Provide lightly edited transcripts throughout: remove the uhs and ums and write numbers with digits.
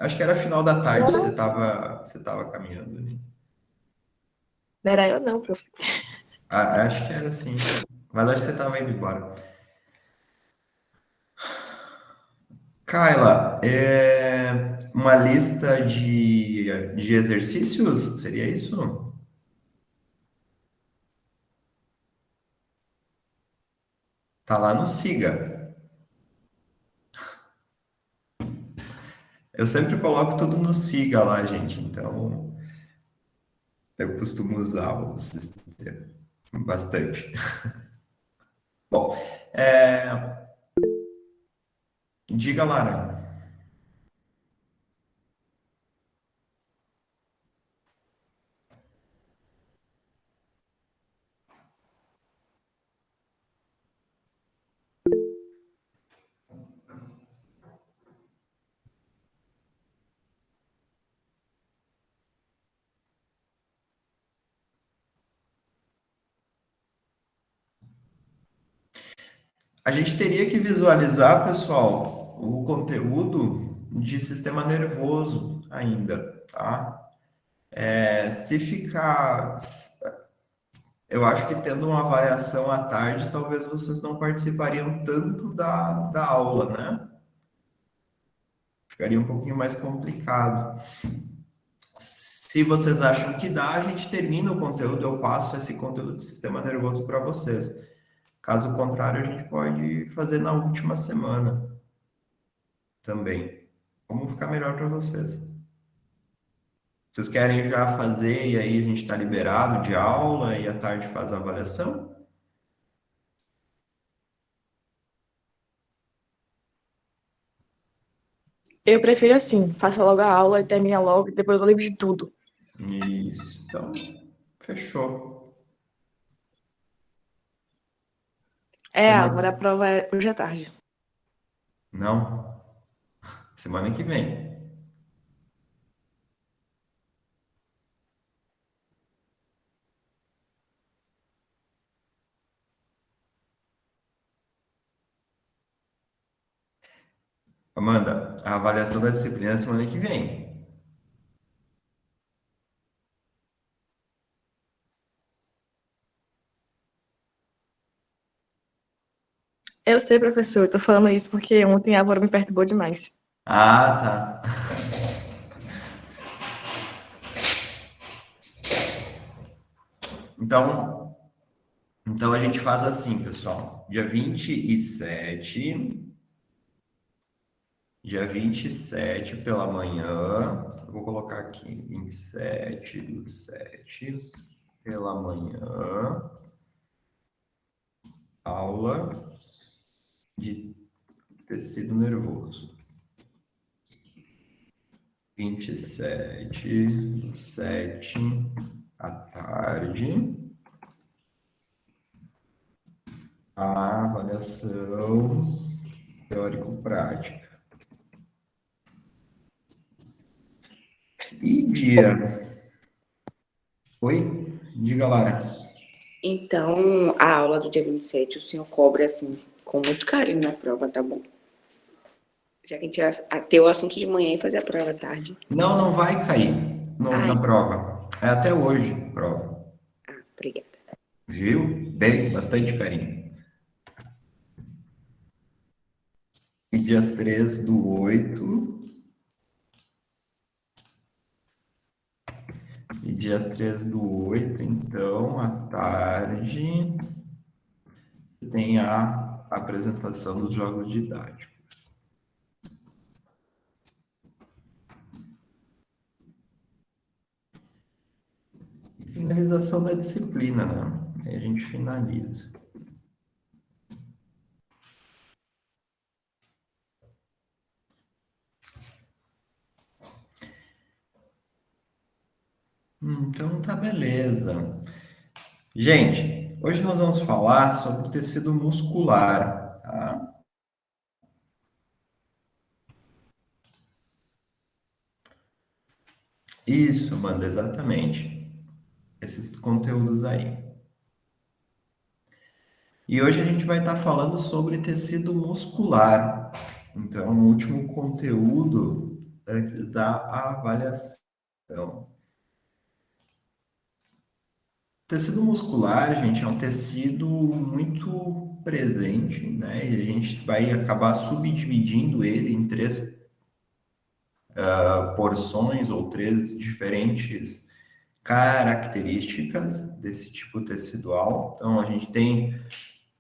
Acho que era final da tarde, Não, você tava caminhando ali. não era eu não, prof. Acho que era assim. Mas acho que você tava indo embora. Kyla, uma lista de exercícios? Seria isso? Tá lá no Siga. Eu sempre coloco tudo no Siga lá, gente. Então, eu costumo usar o sistema bastante. Bom, diga, Lara. A gente teria que visualizar, pessoal, o conteúdo de sistema nervoso ainda, tá? Se ficar, eu acho que tendo uma avaliação à tarde, talvez vocês não participariam tanto da aula, né? Ficaria um pouquinho mais complicado. Se vocês acham que dá, a gente termina o conteúdo, eu passo esse conteúdo de sistema nervoso para vocês. Caso contrário, a gente pode fazer na última semana também. Como ficar melhor para vocês? Vocês querem já fazer e aí a gente está liberado de aula e à tarde faz a avaliação? Eu prefiro assim, faça logo a aula e termina logo, e depois eu livro de tudo. Isso. Então, fechou. É, agora Semana. a prova é hoje à tarde. Não. Semana que vem. Amanda, a avaliação da disciplina é semana que vem. Eu sei, professor, eu tô falando isso porque ontem a avó me perturbou demais. Ah, tá. Então, então a gente faz assim, pessoal. Dia 27 pela manhã, eu vou colocar aqui, 27/7 pela manhã, aula de tecido nervoso. 27/7 à tarde, a avaliação teórico-prática. E dia. Oi? Diga, Lara. Então, a aula do dia 27, o senhor cobra, assim, com muito carinho na prova, tá bom? Já que a gente vai ter o assunto de manhã e fazer a prova à tarde. Não, não vai cair na Ai, prova. É até hoje, prova. obrigada. Viu? Bem, bastante carinho. E dia 3/8, então, à tarde, tem a apresentação dos jogos didáticos. E finalização da disciplina, né? Aí a gente finaliza. Então tá beleza. Gente, hoje nós vamos falar sobre o tecido muscular, tá? Isso, Amanda, exatamente. Esses conteúdos aí. E hoje a gente vai estar falando sobre tecido muscular. Então, o último conteúdo antes da avaliação. Tecido muscular, gente, é um tecido muito presente, né? E a gente vai acabar subdividindo ele em três porções ou três diferentes características desse tipo tecidual. Então, a gente tem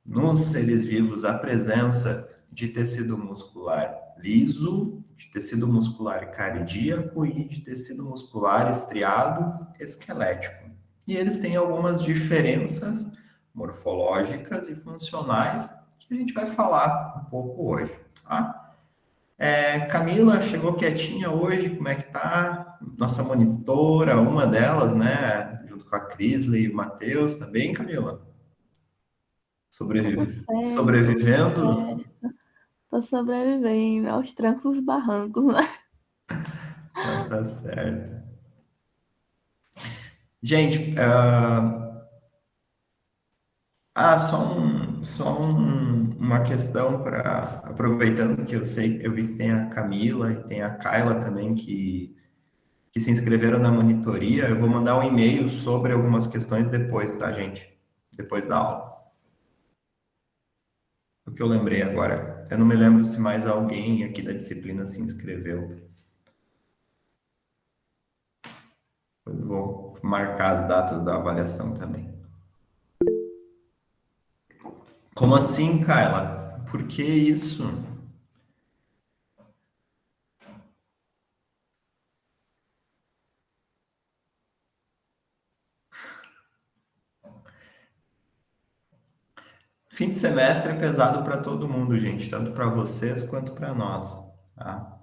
nos seres vivos a presença de tecido muscular liso, de tecido muscular cardíaco e de tecido muscular estriado esquelético. E eles têm algumas diferenças morfológicas e funcionais que a gente vai falar um pouco hoje, tá? Camila chegou quietinha hoje, como é que tá? Nossa monitora, uma delas, né? Junto com a Crisley e o Matheus, tá bem, Camila? Tudo certo, tudo Sobrevivendo? certo. Tô sobrevivendo aos trancos e barrancos, né? Então tá certo. Gente, uma questão para aproveitando que eu vi que tem a Camila e tem a Kayla também que se inscreveram na monitoria. Eu vou mandar um e-mail sobre algumas questões depois, tá, gente? Depois da aula. O que eu lembrei agora. Eu não me lembro se mais alguém aqui da disciplina se inscreveu. Eu vou marcar as datas da avaliação também. Como assim, Kayla? Por que isso? Fim de semestre é pesado para todo mundo, gente, tanto para vocês quanto para nós, tá?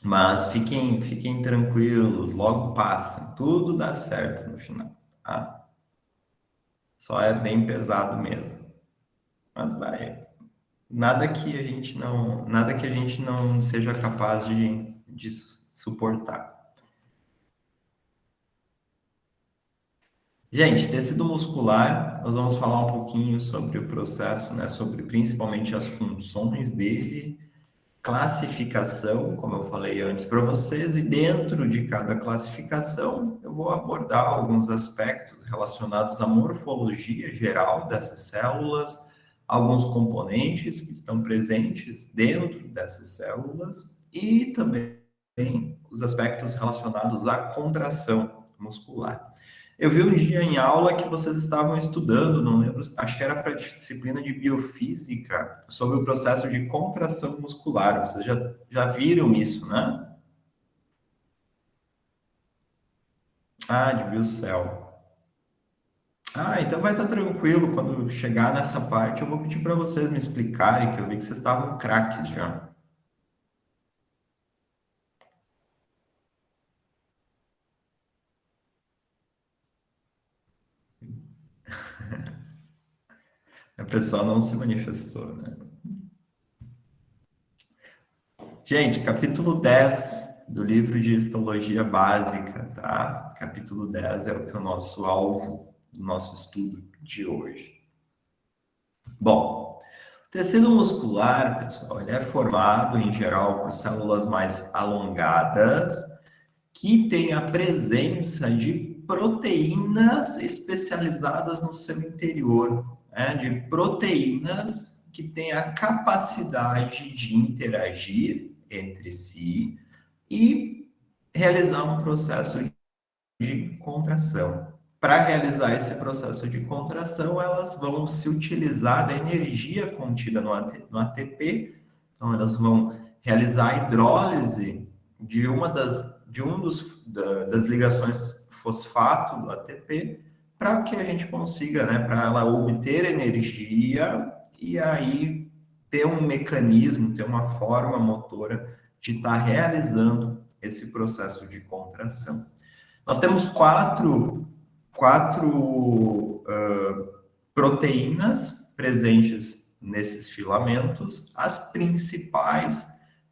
Mas fiquem tranquilos, logo passa, tudo dá certo no final, tá? Só é bem pesado mesmo, mas vai. Nada que a gente não seja capaz de suportar. Gente, tecido muscular, nós vamos falar um pouquinho sobre o processo, né? Sobre principalmente as funções dele, classificação, como eu falei antes para vocês, e dentro de cada classificação eu vou abordar alguns aspectos relacionados à morfologia geral dessas células, alguns componentes que estão presentes dentro dessas células e também os aspectos relacionados à contração muscular. Eu vi um dia em aula que vocês estavam estudando, não lembro, acho que era para a disciplina de biofísica, sobre o processo de contração muscular. Vocês já viram isso, né? Ah, de biocell. Ah, então vai estar tranquilo. Quando chegar nessa parte, eu vou pedir para vocês me explicarem, que eu vi que vocês estavam craques já. A pessoa não se manifestou, né? Gente, capítulo 10 do livro de histologia básica, tá? Capítulo 10 é o que é o nosso alvo do nosso estudo de hoje. Bom, o tecido muscular, pessoal, ele é formado em geral por células mais alongadas que têm a presença de proteínas especializadas no seu interior, né? De proteínas que têm a capacidade de interagir entre si e realizar um processo de contração. Para realizar esse processo de contração, elas vão se utilizar da energia contida no ATP, então elas vão realizar a hidrólise das ligações fosfato do ATP para que a gente consiga, né, para ela obter energia e aí ter um mecanismo, ter uma forma motora de estar realizando esse processo de contração. Nós temos quatro proteínas presentes nesses filamentos. As principais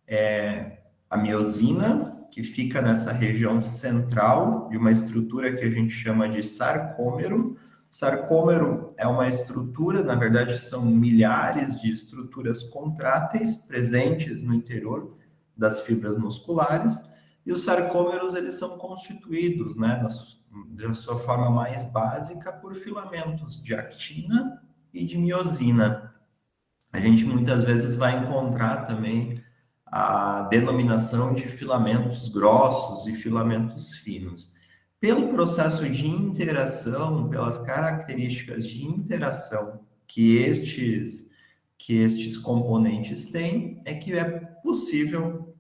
é a miosina, que fica nessa região central de uma estrutura que a gente chama de sarcômero. Sarcômero é uma estrutura, na verdade, são milhares de estruturas contráteis presentes no interior das fibras musculares, e os sarcômeros, eles são constituídos, né, de sua forma mais básica, por filamentos de actina e de miosina. A gente muitas vezes vai encontrar também a denominação de filamentos grossos e filamentos finos. Pelo processo de interação, pelas características de interação que estes componentes têm, é que é possível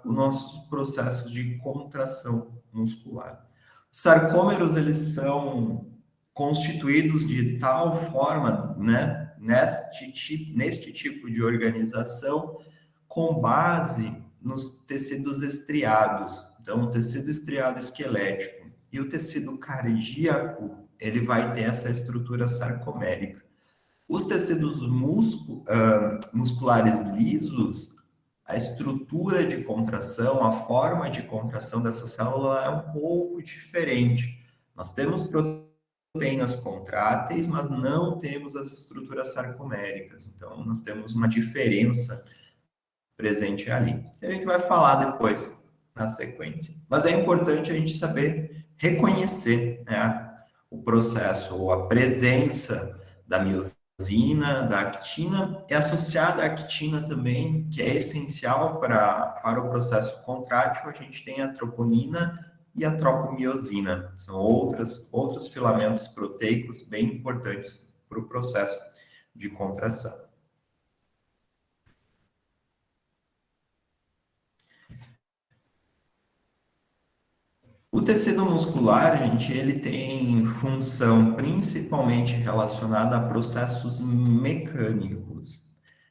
os nossos processos de contração muscular. Os sarcômeros, eles são constituídos de tal forma, né, neste tipo de organização, com base nos tecidos estriados. Então, o tecido estriado esquelético e o tecido cardíaco, ele vai ter essa estrutura sarcomérica. Os tecidos musculares lisos, a estrutura de contração, a forma de contração dessa célula é um pouco diferente. Nós temos proteínas contráteis, mas não temos as estruturas sarcoméricas. Então, nós temos uma diferença presente ali. A gente vai falar depois, na sequência. Mas é importante a gente saber reconhecer, né, o processo, ou a presença da miosina, da actina, e associada à actina também, que é essencial para o processo contrátil, a gente tem a troponina e a tropomiosina. São outros filamentos proteicos bem importantes para o processo de contração. O tecido muscular, gente, ele tem função principalmente relacionada a processos mecânicos.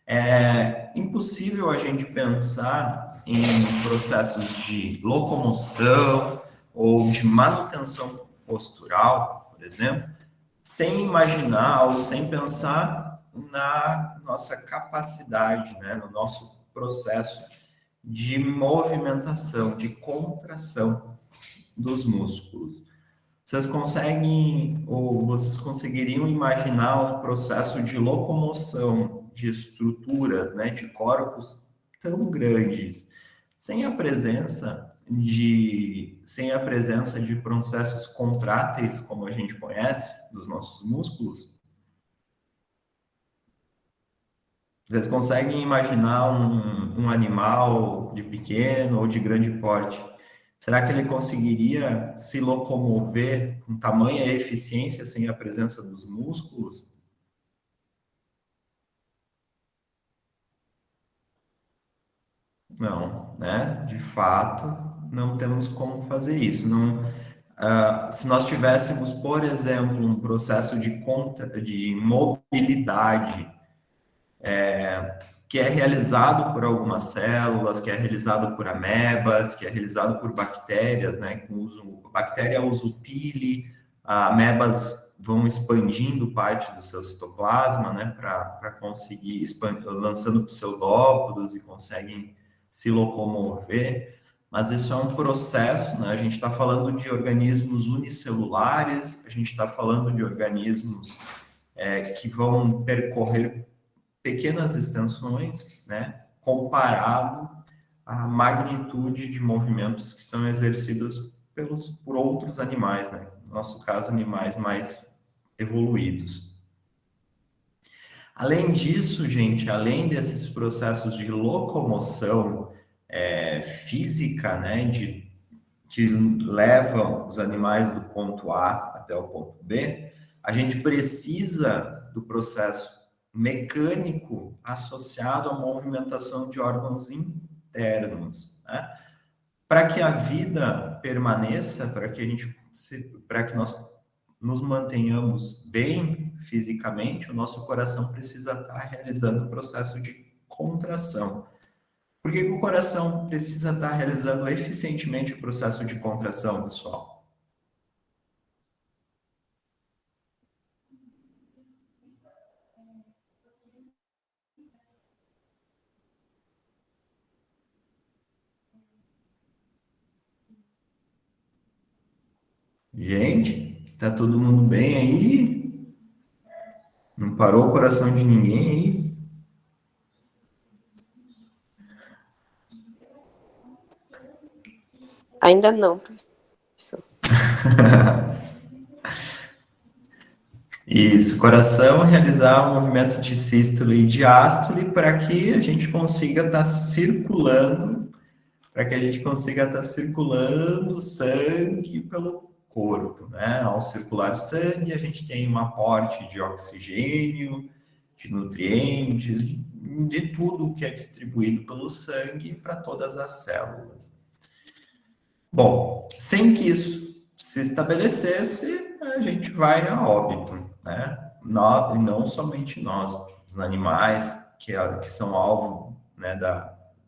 É impossível a gente pensar em processos de locomoção ou de manutenção postural, por exemplo, sem imaginar ou sem pensar na nossa capacidade, né, no nosso processo de movimentação, de contração dos músculos. Vocês conseguem, ou vocês conseguiriam imaginar um processo de locomoção de estruturas, né, de corpos tão grandes, sem a presença de processos contráteis, como a gente conhece, dos nossos músculos? Vocês conseguem imaginar um animal de pequeno ou de grande porte? Será que ele conseguiria se locomover com tamanha eficiência sem a presença dos músculos? Não, né? De fato, não temos como fazer isso. Não, se nós tivéssemos, por exemplo, um processo de mobilidade, que é realizado por algumas células, que é realizado por amebas, que é realizado por bactérias, né? A bactéria usa o pile, amebas vão expandindo parte do seu citoplasma, né? Para conseguir lançando pseudópodos e conseguem se locomover. Mas isso é um processo, né? A gente está falando de organismos unicelulares, a gente está falando de organismos que vão percorrer pequenas extensões, né, comparado à magnitude de movimentos que são exercidos por outros animais, né, no nosso caso, animais mais evoluídos. Além disso, gente, além desses processos de locomoção física, né, que levam os animais do ponto A até o ponto B, a gente precisa do processo mecânico associado à movimentação de órgãos internos, né? Para que a vida permaneça, para que nós nos mantenhamos bem fisicamente, o nosso coração precisa estar realizando o processo de contração. Por que o coração precisa estar realizando eficientemente o processo de contração, pessoal? Gente, tá todo mundo bem aí? Não parou o coração de ninguém aí? Ainda não, professor. Isso, coração realizar um movimento de sístole e diástole para que a gente consiga estar circulando, sangue pelo corpo, né? Ao circular sangue, a gente tem um aporte de oxigênio, de nutrientes, de tudo que é distribuído pelo sangue para todas as células. Bom, sem que isso se estabelecesse, a gente vai a óbito, né? E não somente nós, os animais que são alvo, né,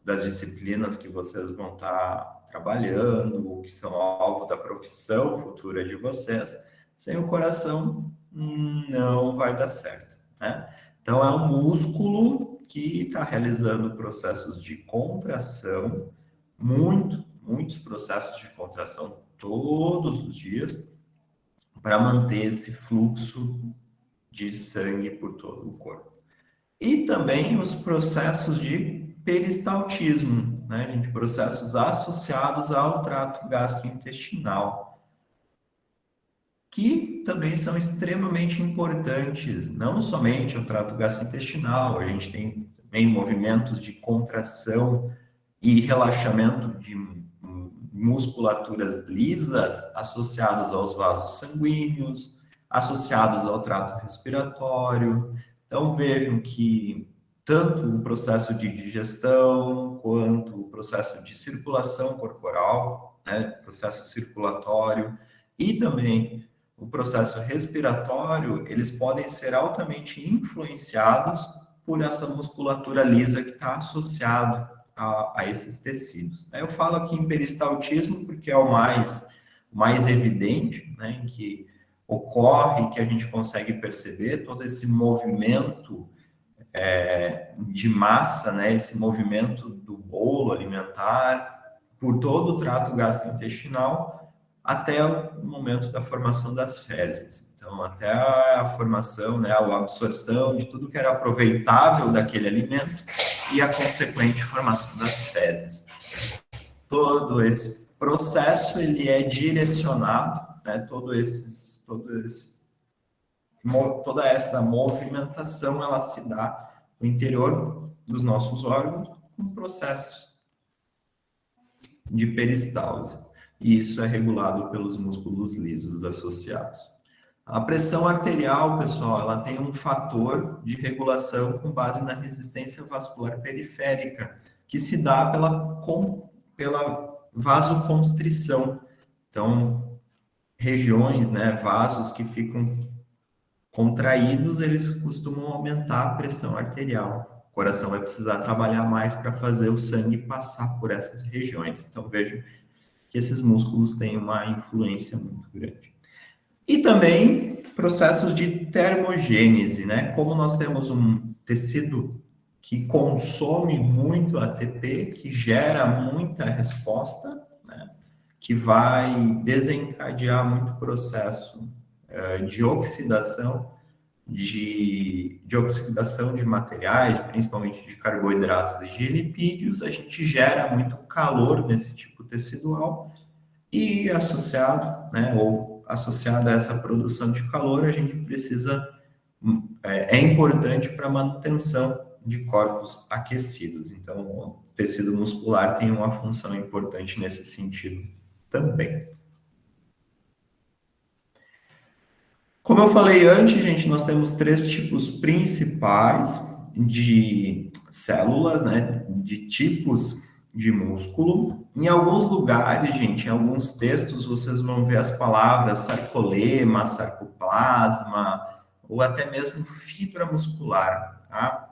das disciplinas que vocês vão estar trabalhando, que são alvo da profissão futura de vocês, sem o coração não vai dar certo, né? Então, é um músculo que está realizando processos de contração, muitos processos de contração todos os dias, para manter esse fluxo de sangue por todo o corpo. E também os processos de peristaltismo, né, gente? Processos associados ao trato gastrointestinal, que também são extremamente importantes, não somente o trato gastrointestinal, a gente tem também movimentos de contração e relaxamento de musculaturas lisas associados aos vasos sanguíneos, associados ao trato respiratório. Então, vejam que tanto o processo de digestão, quanto o processo de circulação corporal, né, processo circulatório, e também o processo respiratório, eles podem ser altamente influenciados por essa musculatura lisa que está associada a esses tecidos. Eu falo aqui em peristaltismo porque é o mais evidente, né, em que ocorre, que a gente consegue perceber todo esse movimento de massa, né, esse movimento do bolo alimentar por todo o trato gastrointestinal até o momento da formação das fezes. Então, até a formação, né, a absorção de tudo que era aproveitável daquele alimento e a consequente formação das fezes. Todo esse processo ele é direcionado, né, toda essa movimentação ela se dá no interior dos nossos órgãos com processos de peristalse. E isso é regulado pelos músculos lisos associados. A pressão arterial, pessoal, ela tem um fator de regulação com base na resistência vascular periférica, que se dá pela vasoconstrição. Então, regiões, né, vasos que ficam contraídos, eles costumam aumentar a pressão arterial. O coração vai precisar trabalhar mais para fazer o sangue passar por essas regiões. Então, vejam que esses músculos têm uma influência muito grande. E também processos de termogênese, né? Como nós temos um tecido que consome muito ATP, que gera muita resposta, né? Que vai desencadear muito processo de oxidação, de oxidação de materiais, principalmente de carboidratos e de lipídios, a gente gera muito calor nesse tipo tecidual e associado, né, ou associado a essa produção de calor, a gente precisa, é importante para a manutenção de corpos aquecidos. Então, o tecido muscular tem uma função importante nesse sentido também. Como eu falei antes, gente, nós temos 3 tipos principais de células, né, de tipos de músculo. Em alguns lugares, gente, em alguns textos, vocês vão ver as palavras sarcolema, sarcoplasma, ou até mesmo fibra muscular, tá?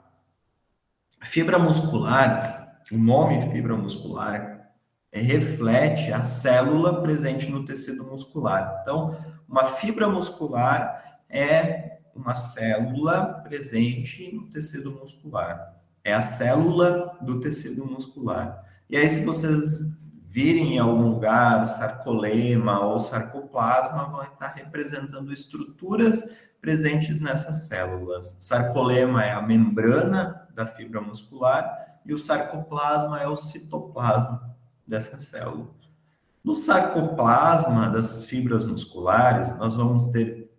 Fibra muscular, o nome fibra muscular, reflete a célula presente no tecido muscular. Então, uma fibra muscular é uma célula presente no tecido muscular. É a célula do tecido muscular. E aí, se vocês virem em algum lugar sarcolema ou sarcoplasma, vão estar representando estruturas presentes nessas células. O sarcolema é a membrana da fibra muscular e o sarcoplasma é o citoplasma dessa célula. No sarcoplasma das fibras musculares, nós vamos ter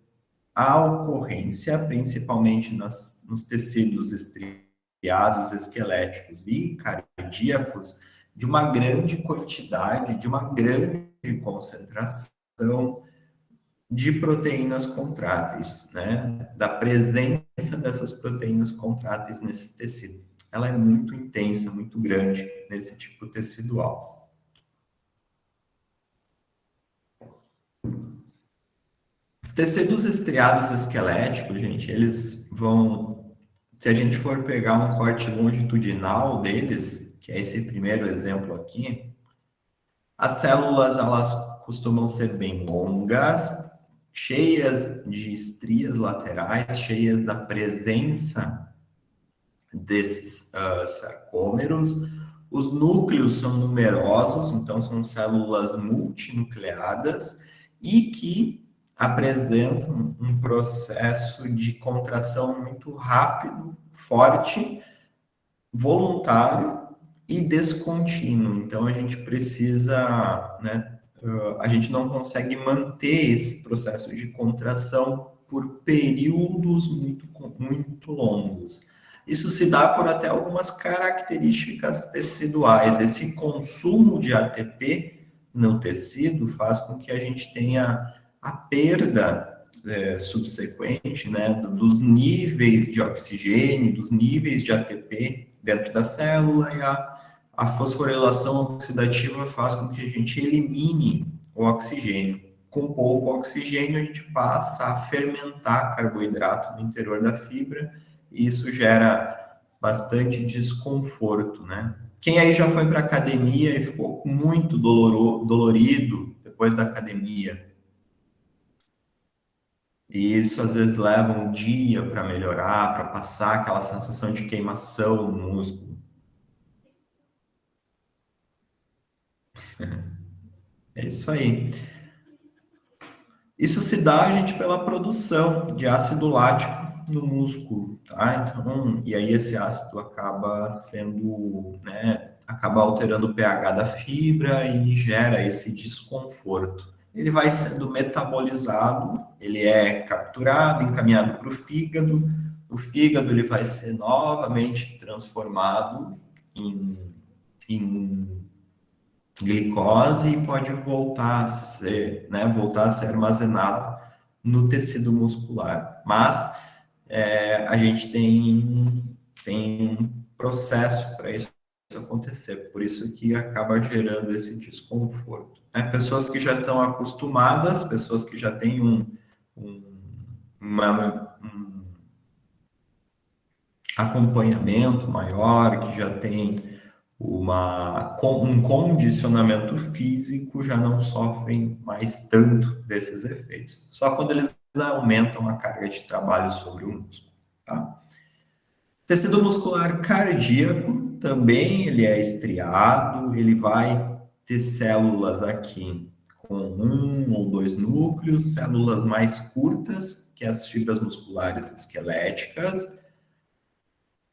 a ocorrência, principalmente nos tecidos estriados, esqueléticos e cardíacos, de uma grande quantidade, de uma grande concentração de proteínas contráteis, né? Da presença dessas proteínas contráteis nesse tecido. Ela é muito intensa, muito grande nesse tipo tecidual. Os tecidos estriados esqueléticos, gente, eles vão... Se a gente for pegar um corte longitudinal deles, que é esse primeiro exemplo aqui, as células, elas costumam ser bem longas, cheias de estrias laterais, cheias da presença desses sarcômeros. Os núcleos são numerosos, então são células multinucleadas e que apresentam um processo de contração muito rápido, forte, voluntário e descontínuo. Então a gente precisa, né, a gente não consegue manter esse processo de contração por períodos muito longos. Isso se dá por até algumas características teciduais. Esse consumo de ATP no tecido faz com que a gente tenha a perda subsequente, né, dos níveis de oxigênio, dos níveis de ATP dentro da célula, e a fosforilação oxidativa faz com que a gente elimine o oxigênio. Com pouco oxigênio, a gente passa a fermentar carboidrato no interior da fibra, e isso gera bastante desconforto, né? Quem aí já foi para academia e ficou muito dolorido depois da academia? E isso às vezes leva um dia para melhorar, para passar aquela sensação de queimação no músculo. É isso aí. Isso se dá, gente, pela produção de ácido lático no músculo, tá? Então, e aí esse ácido acaba sendo, né, acaba alterando o pH da fibra e gera esse desconforto. Ele vai sendo metabolizado, ele é capturado, encaminhado para o fígado. O fígado ele vai ser novamente transformado em glicose e pode voltar a ser, né, voltar a ser armazenado no tecido muscular. Mas a gente tem um processo para isso acontecer, por isso que acaba gerando esse desconforto. Né? Pessoas que já estão acostumadas, pessoas que já têm um acompanhamento maior, que já tem um condicionamento físico, já não sofrem mais tanto desses efeitos. Só quando eles aumentam a carga de trabalho sobre o músculo. Tá? Tecido muscular cardíaco também ele é estriado, ele vai ter células aqui com 1 ou 2 núcleos, células mais curtas que as fibras musculares esqueléticas.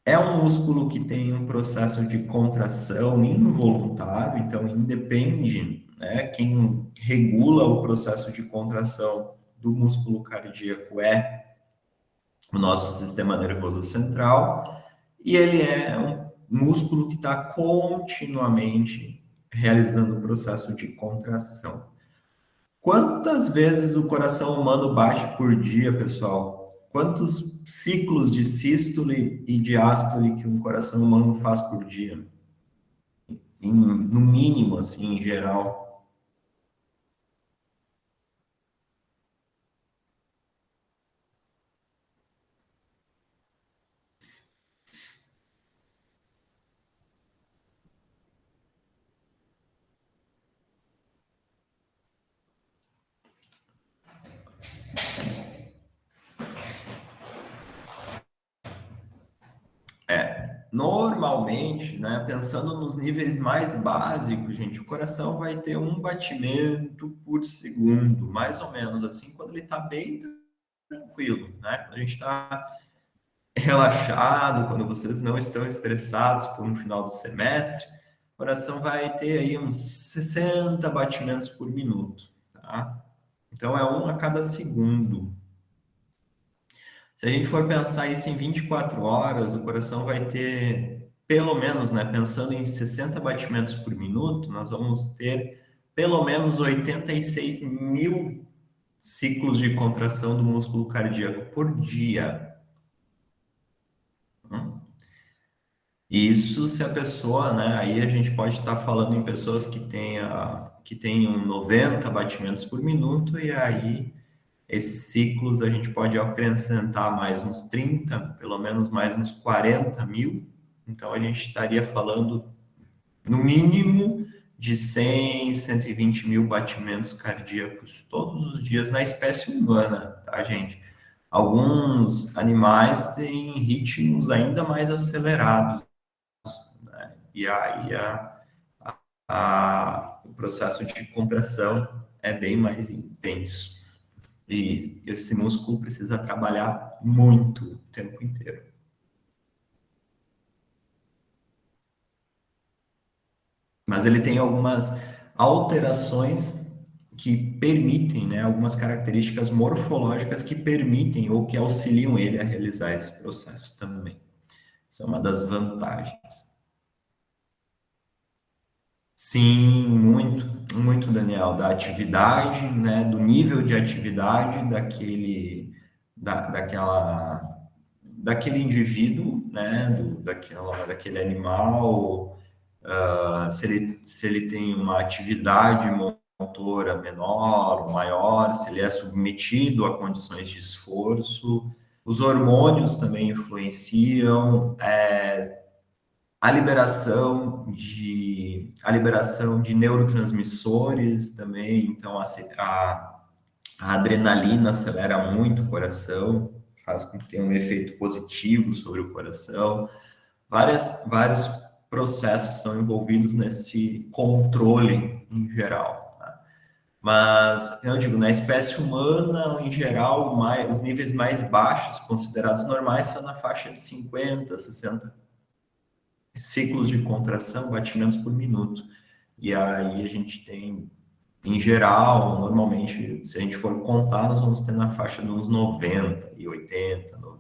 É um músculo que tem um processo de contração involuntário, então independe, né? Quem regula o processo de contração do músculo cardíaco é o nosso sistema nervoso central, e ele é um músculo que está continuamente realizando o processo de contração. Quantas vezes o coração humano bate por dia, pessoal? Quantos ciclos de sístole e diástole que um coração humano faz por dia? No mínimo, assim, em geral. Normalmente, né, pensando nos níveis mais básicos, gente, o coração vai ter um batimento por segundo, mais ou menos assim, quando ele está bem tranquilo, né? Quando a gente está relaxado, quando vocês não estão estressados por um final de semestre, o coração vai ter aí uns 60 batimentos por minuto, tá? Então, é um a cada segundo. Se a gente for pensar isso em 24 horas, o coração vai ter, pelo menos, né, pensando em 60 batimentos por minuto, nós vamos ter pelo menos 86 mil ciclos de contração do músculo cardíaco por dia. Isso se a pessoa, né, aí a gente pode estar falando em pessoas que tenham 90 batimentos por minuto, e aí esses ciclos a gente pode acrescentar mais uns 30, pelo menos mais uns 40 mil. Então a gente estaria falando, no mínimo, de 100, 120 mil batimentos cardíacos todos os dias na espécie humana, tá, gente? Alguns animais têm ritmos ainda mais acelerados, né? E aí o processo de contração é bem mais intenso. E esse músculo precisa trabalhar muito o tempo inteiro. Mas ele tem algumas alterações que permitem, né, algumas características morfológicas que permitem ou que auxiliam ele a realizar esse processo também. Isso é uma das vantagens. Sim, muito, muito, Daniel, da atividade, né, do nível de atividade daquele indivíduo, né, daquele animal, se ele tem uma atividade motora menor ou maior, se ele é submetido a condições de esforço. Os hormônios também influenciam, a liberação de neurotransmissores também. Então, a adrenalina acelera muito o coração, faz com que tenha um efeito positivo sobre o coração. Vários processos são envolvidos nesse controle em geral, tá? Mas, eu digo, na espécie humana, em geral, os níveis mais baixos, considerados normais, são na faixa de 50, 60 ciclos de contração, batimentos por minuto. E aí a gente tem, em geral, normalmente, se a gente for contar, nós vamos ter na faixa de uns 90 e 80, 90.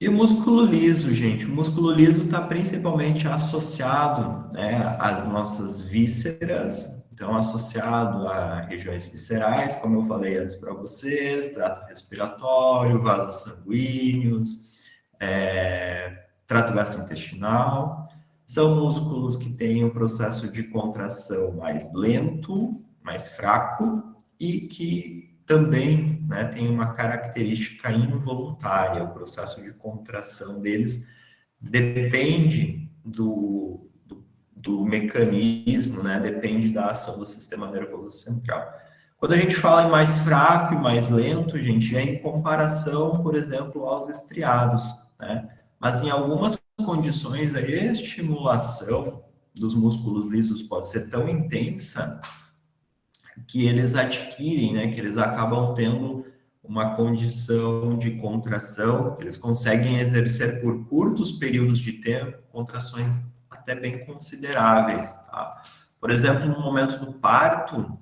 E o músculo liso, gente? O músculo liso está principalmente associado, né, às nossas vísceras, então associado a regiões viscerais, como eu falei antes para vocês, trato respiratório, vasos sanguíneos, trato gastrointestinal. São músculos que têm um processo de contração mais lento, mais fraco, e que também, né, tem uma característica involuntária. O processo de contração deles depende do mecanismo, né, depende da ação do sistema nervoso central. Quando a gente fala em mais fraco e mais lento, gente, é em comparação, por exemplo, aos estriados, né? Mas em algumas condições, a estimulação dos músculos lisos pode ser tão intensa que eles adquirem, né, que eles acabam tendo uma condição de contração, eles conseguem exercer por curtos períodos de tempo contrações até bem consideráveis, tá? Por exemplo, no momento do parto,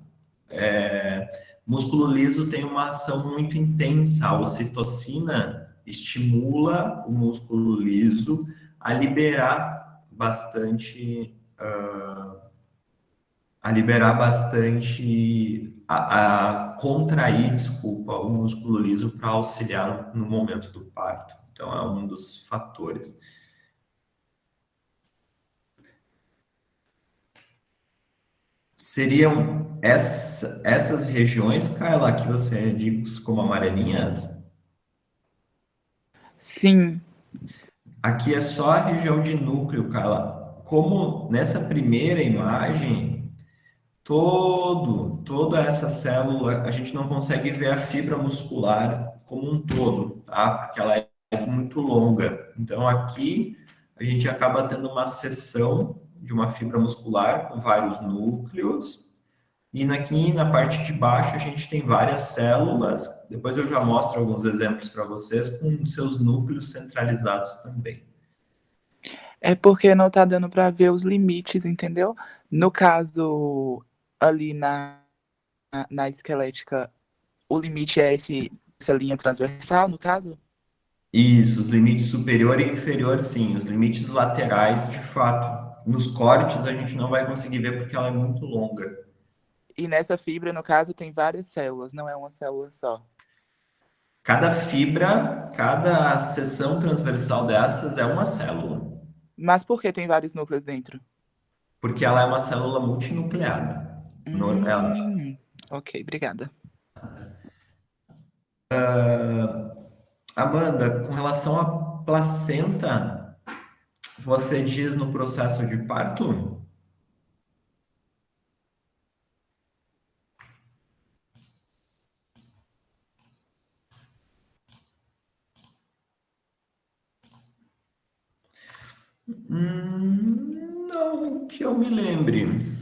músculo liso tem uma ação muito intensa. A ocitocina estimula o músculo liso a liberar bastante, a contrair, desculpa, o músculo liso para auxiliar no momento do parto. Então, é um dos fatores. Seriam essas regiões, Carla, que você diz como amarelinhas? Sim. Aqui é só a região de núcleo, Carla. Como nessa primeira imagem, toda essa célula, a gente não consegue ver a fibra muscular como um todo, tá? Porque ela é muito longa. Então, aqui, a gente acaba tendo uma seção de uma fibra muscular com vários núcleos. E aqui na parte de baixo, a gente tem várias células. Depois eu já mostro alguns exemplos para vocês com seus núcleos centralizados também. É porque não tá dando para ver os limites, entendeu? No caso, ali na esquelética, o limite é essa linha transversal, no caso? Isso, os limites superior e inferior, sim. Os limites laterais, de fato. Nos cortes a gente não vai conseguir ver porque ela é muito longa. E nessa fibra, no caso, tem várias células, não é uma célula só. Cada fibra, cada seção transversal dessas é uma célula, Mas por que tem vários núcleos dentro? porque ela é uma célula multinucleada. Hum, ok, obrigada. Amanda, com relação à placenta, você diz no processo de parto? Não que eu me lembre.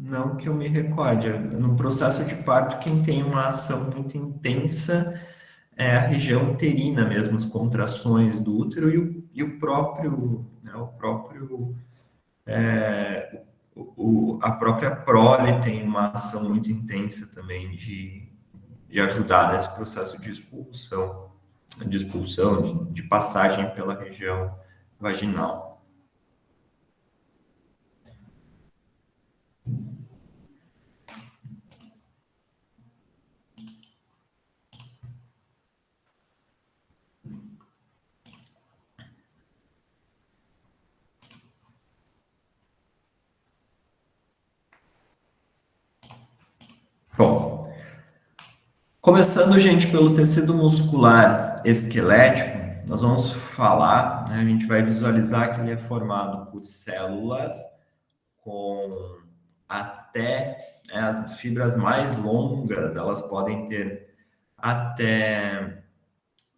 Não que eu me recorde. No processo de parto, quem tem uma ação muito intensa é a região uterina mesmo, as contrações do útero e o próprio, né, a própria prole tem uma ação muito intensa também de ajudar nesse processo de passagem pela região vaginal. Bom, começando, gente, pelo tecido muscular esquelético, nós vamos falar, né, a gente vai visualizar que ele é formado por células com até, né, as fibras mais longas, elas podem ter até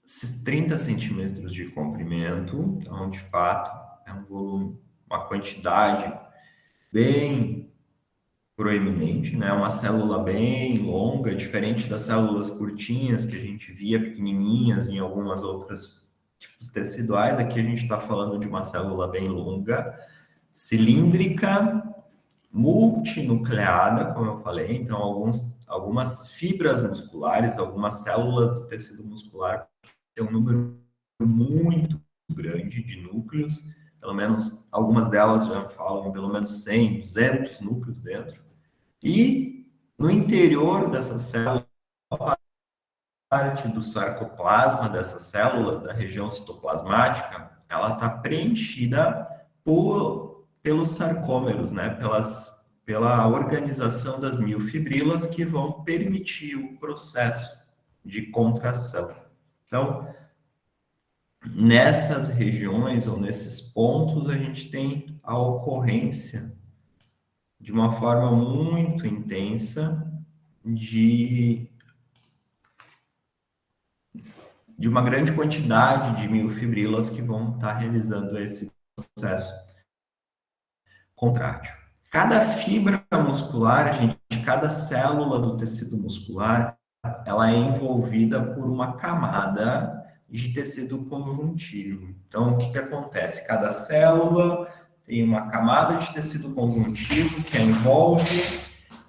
esses 30 centímetros de comprimento, então, de fato, é um volume, uma quantidade bem proeminente, né? Uma célula bem longa, diferente das células curtinhas que a gente via pequenininhas em algumas outras tipos teciduais. Aqui a gente está falando de uma célula bem longa, cilíndrica, multinucleada, como eu falei. Então, algumas fibras musculares, algumas células do tecido muscular têm um número muito grande de núcleos. Pelo menos algumas delas já falam em pelo menos 100, 200 núcleos dentro. E no interior dessa célula, parte do sarcoplasma dessa célula, da região citoplasmática, ela está preenchida pelos sarcômeros, né? Pela organização das miofibrilas que vão permitir o processo de contração. Então, nessas regiões ou nesses pontos, a gente tem a ocorrência de uma forma muito intensa de, de uma grande quantidade de miofibrilas que vão estar realizando esse processo contrátil. Cada fibra muscular, gente, cada célula do tecido muscular, ela é envolvida por uma camada de tecido conjuntivo. Então, o que acontece? Cada célula tem uma camada de tecido conjuntivo que a envolve.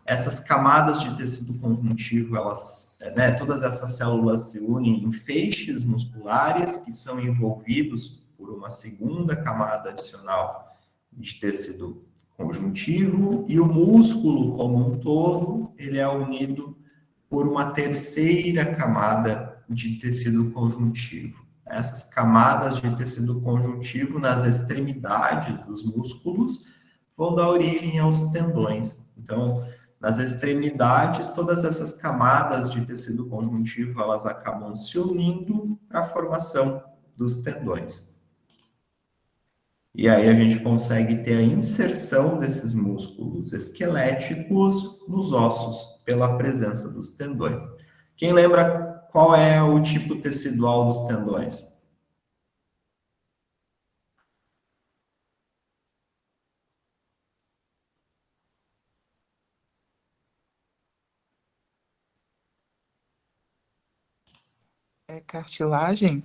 Essas camadas de tecido conjuntivo, elas, né, todas essas células se unem em feixes musculares que são envolvidos por uma segunda camada adicional de tecido conjuntivo e o músculo como um todo, ele é unido por uma terceira camada de tecido conjuntivo. Essas camadas de tecido conjuntivo nas extremidades dos músculos vão dar origem aos tendões. Então, nas extremidades, todas essas camadas de tecido conjuntivo, elas acabam se unindo para a formação dos tendões. E aí a gente consegue ter a inserção desses músculos esqueléticos nos ossos pela presença dos tendões. Quem lembra qual é o tipo tecidual dos tendões? É cartilagem?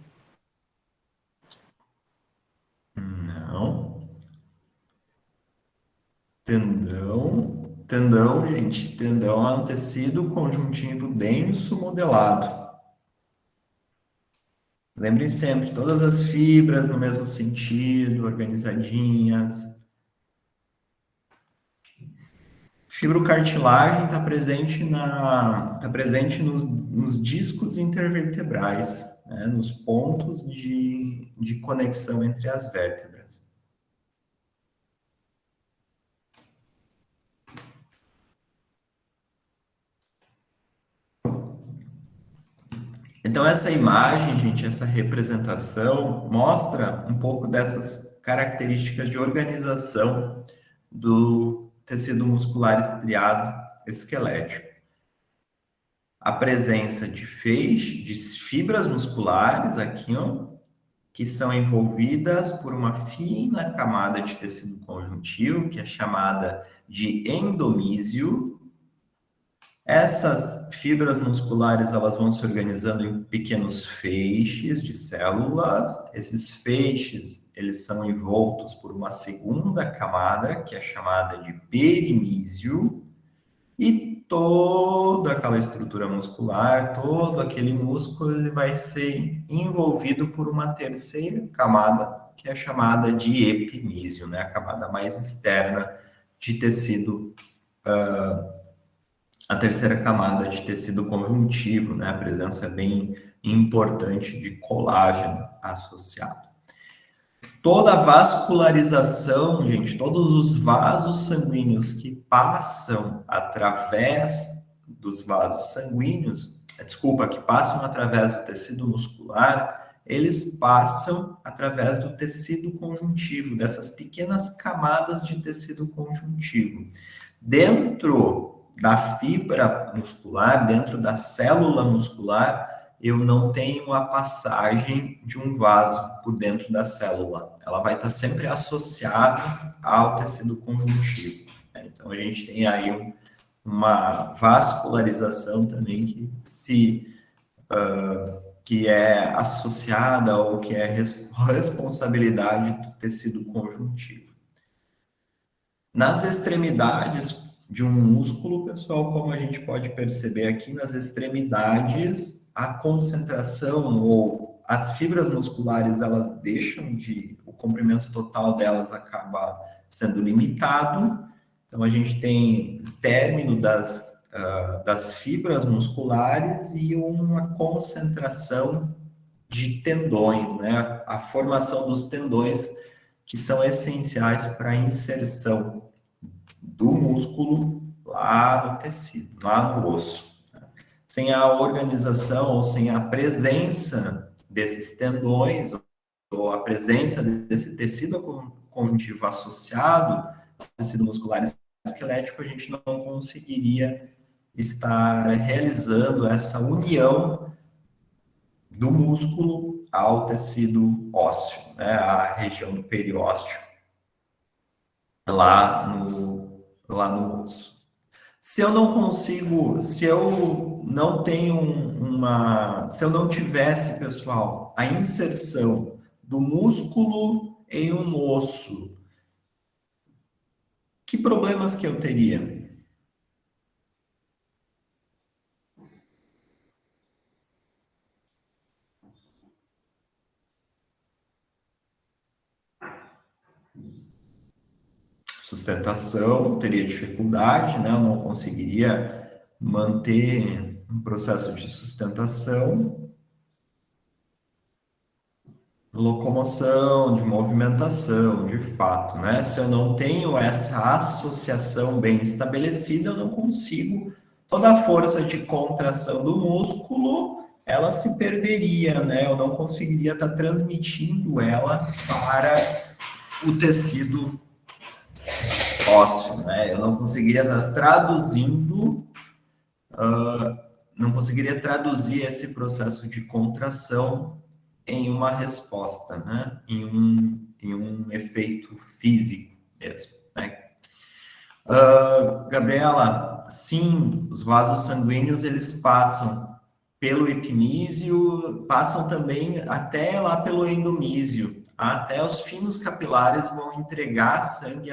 Tendão, gente, tendão é um tecido conjuntivo denso modelado. Lembrem sempre, todas as fibras no mesmo sentido, organizadinhas. Fibrocartilagem está presente nos discos intervertebrais, né, nos pontos de conexão entre as vértebras. Então, essa imagem, gente, essa representação, mostra um pouco dessas características de organização do tecido muscular estriado esquelético. A presença de fibras musculares aqui, ó, que são envolvidas por uma fina camada de tecido conjuntivo, que é chamada de endomísio. Essas fibras musculares, elas vão se organizando em pequenos feixes de células. Esses feixes, eles são envoltos por uma segunda camada, que é chamada de perimísio, e toda aquela estrutura muscular, todo aquele músculo, ele vai ser envolvido por uma terceira camada, que é chamada de epimísio, né? A camada mais externa de tecido, a terceira camada de tecido conjuntivo, né? A presença é bem importante de colágeno associado. Toda a vascularização, gente, todos os vasos sanguíneos que passam através dos vasos sanguíneos, que passam através do tecido muscular, eles passam através do tecido conjuntivo, dessas pequenas camadas de tecido conjuntivo. Dentro da fibra muscular, dentro da célula muscular, eu não tenho a passagem de um vaso por dentro da célula. Ela vai estar sempre associada ao tecido conjuntivo. Então, a gente tem aí uma vascularização também que é associada ou que é responsabilidade do tecido conjuntivo. Nas extremidades de um músculo, pessoal, como a gente pode perceber aqui, nas extremidades, a concentração ou as fibras musculares, elas o comprimento total delas acaba sendo limitado. Então, a gente tem o término das fibras musculares e uma concentração de tendões, né? A formação dos tendões, que são essenciais para a inserção do músculo lá no tecido, lá no osso. Sem a organização ou sem a presença desses tendões ou a presença desse tecido conjuntivo associado ao tecido muscular esquelético, a gente não conseguiria estar realizando essa união do músculo ao tecido ósseo, né, a região do periósteo, lá no osso. Se eu não tivesse, pessoal, a inserção do músculo em um osso, que problemas que eu teria? Sustentação, teria dificuldade, né? Eu não conseguiria manter um processo de sustentação. Locomoção, de movimentação, de fato, né? Se eu não tenho essa associação bem estabelecida, eu não consigo. Toda a força de contração do músculo, ela se perderia, né? Eu não conseguiria estar transmitindo ela para o tecido ósseo, né? Eu não conseguiria estar traduzindo, não conseguiria traduzir esse processo de contração em uma resposta, né? Em um efeito físico mesmo, né? Gabriela, sim, os vasos sanguíneos, eles passam pelo epimísio, passam também até lá pelo endomísio, até os finos capilares vão entregar sangue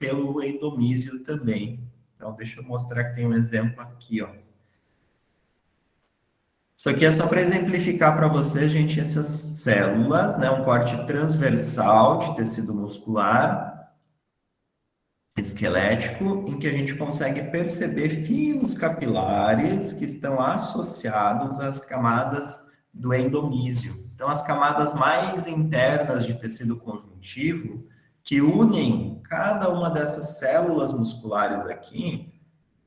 pelo endomísio também. Então, deixa eu mostrar que tem um exemplo aqui, ó. Isso aqui é só para exemplificar para vocês, gente, essas células, né? Um corte transversal de tecido muscular, esquelético, em que a gente consegue perceber fios capilares que estão associados às camadas do endomísio. Então, as camadas mais internas de tecido conjuntivo, que unem cada uma dessas células musculares aqui,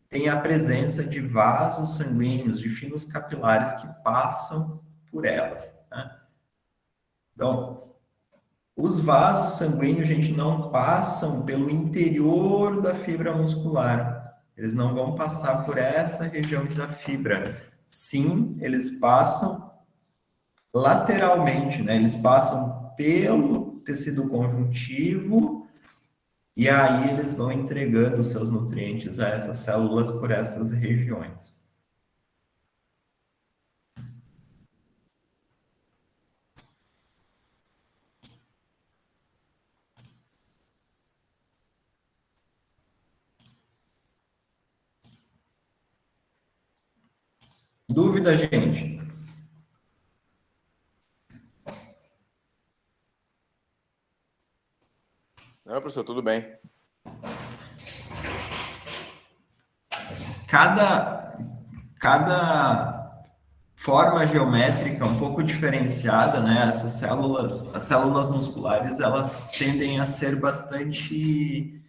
tem a presença de vasos sanguíneos, de finos capilares que passam por elas, né? Então, os vasos sanguíneos, gente, não passam pelo interior da fibra muscular. Eles não vão passar por essa região da fibra. Sim, eles passam lateralmente, né? Eles passam pelo tecido conjuntivo e aí eles vão entregando os seus nutrientes a essas células por essas regiões. Dúvida, gente? Não, professor, tudo bem. Cada forma geométrica um pouco diferenciada, né? Essas células, as células musculares, elas tendem a ser bastante...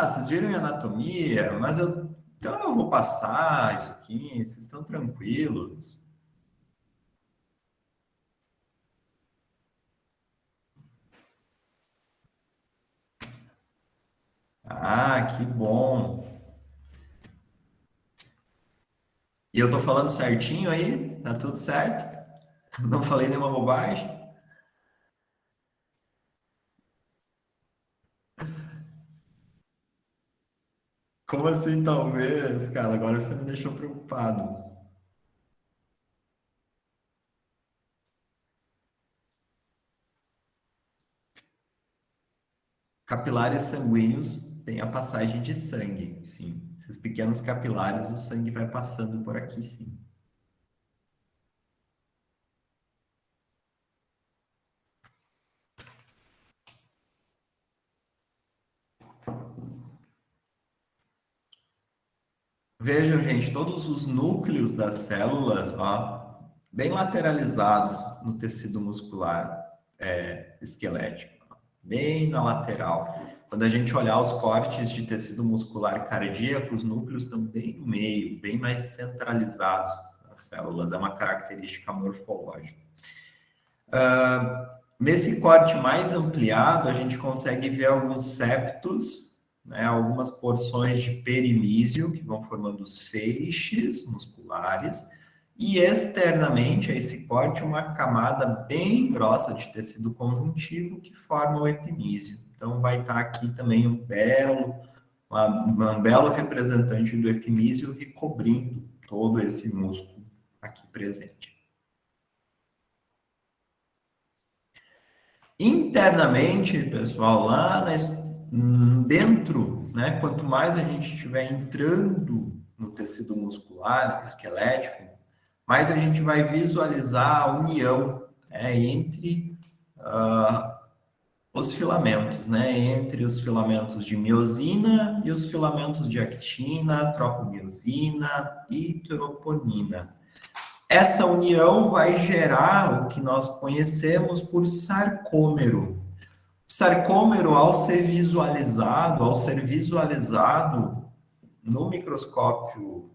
vocês viram em anatomia, mas então eu vou passar isso aqui, vocês estão tranquilos. Que bom. E eu tô falando certinho aí? Tá tudo certo? Não falei nenhuma bobagem? Como assim, talvez, cara? Agora você me deixou preocupado. Capilares sanguíneos têm a passagem de sangue, sim. Esses pequenos capilares, o sangue vai passando por aqui, sim. Vejam, gente, todos os núcleos das células, ó, bem lateralizados no tecido muscular esquelético, ó, bem na lateral. Quando a gente olhar os cortes de tecido muscular cardíaco, os núcleos estão bem no meio, bem mais centralizados nas células, é uma característica morfológica. Nesse corte mais ampliado, a gente consegue ver alguns septos, né, algumas porções de perimísio que vão formando os feixes musculares e externamente a esse corte uma camada bem grossa de tecido conjuntivo que forma o epimísio. Então vai estar aqui também um belo representante do epimísio recobrindo todo esse músculo aqui presente. Internamente, pessoal, lá dentro, né, quanto mais a gente estiver entrando no tecido muscular, esquelético, mais a gente vai visualizar a união entre os filamentos, né, entre os filamentos de miosina e os filamentos de actina, tropomiosina e troponina. Essa união vai gerar o que nós conhecemos por sarcômero. O sarcômero, ao ser visualizado no microscópio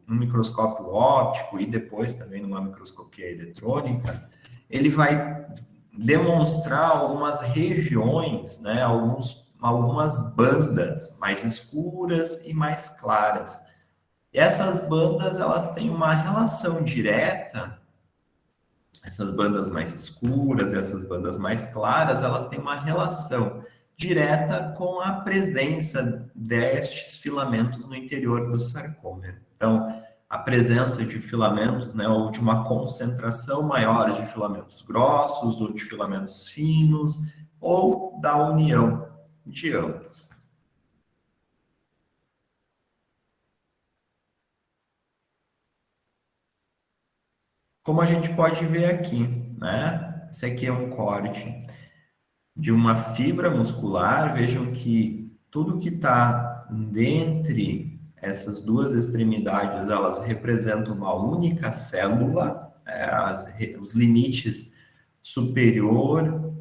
óptico e depois também numa microscopia eletrônica, ele vai demonstrar algumas regiões, né, algumas bandas mais escuras e mais claras. E essas bandas, elas têm uma relação direta, essas bandas mais escuras e essas bandas mais claras, elas têm uma relação direta com a presença destes filamentos no interior do sarcômero. Então, a presença de filamentos, né, ou de uma concentração maior de filamentos grossos ou de filamentos finos, ou da união de ambos. Como a gente pode ver aqui, né? Esse aqui é um corte de uma fibra muscular. Vejam que tudo que está dentre essas duas extremidades, elas representam uma única célula, os limites superior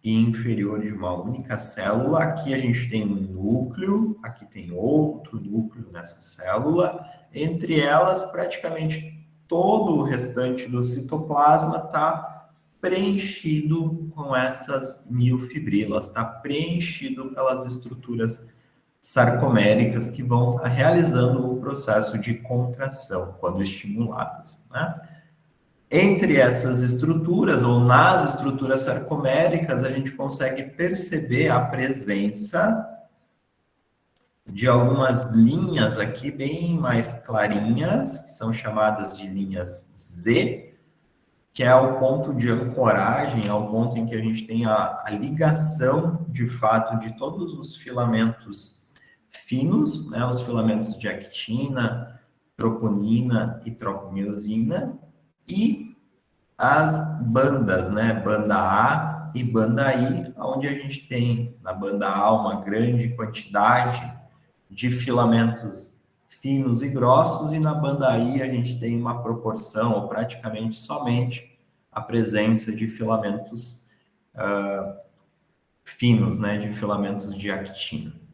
e inferior de uma única célula. Aqui a gente tem um núcleo, aqui tem outro núcleo nessa célula. Entre elas, praticamente todo o restante do citoplasma está preenchido com essas miofibrilas, está preenchido pelas estruturas sarcoméricas que vão estar realizando o processo de contração quando estimuladas, né? Entre essas estruturas, ou nas estruturas sarcoméricas, a gente consegue perceber a presença de algumas linhas aqui bem mais clarinhas, que são chamadas de linhas Z, que é o ponto de ancoragem, é o ponto em que a gente tem a ligação, de fato, de todos os filamentos finos, né, os filamentos de actina, troponina e tropomiosina, e as bandas, né, banda A e banda I, onde a gente tem na banda A uma grande quantidade de filamentos finos e grossos, e na banda I a gente tem uma proporção, ou praticamente somente a presença de filamentos finos, né, de filamentos de actina.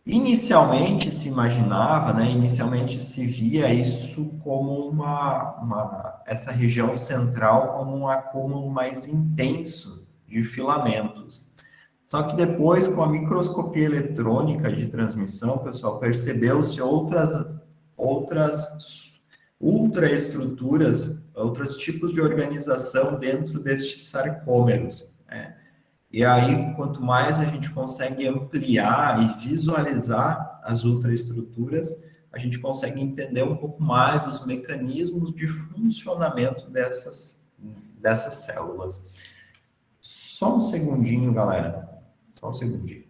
Inicialmente se imaginava, né, inicialmente se via isso como essa região central como um acúmulo mais intenso de filamentos. Só que depois, com a microscopia eletrônica de transmissão, pessoal, percebeu-se outras ultraestruturas, outros tipos de organização dentro destes sarcômeros, né? E aí, quanto mais a gente consegue ampliar e visualizar as ultraestruturas, a gente consegue entender um pouco mais dos mecanismos de funcionamento dessas células. Só um segundinho, galera. Só um segundinho.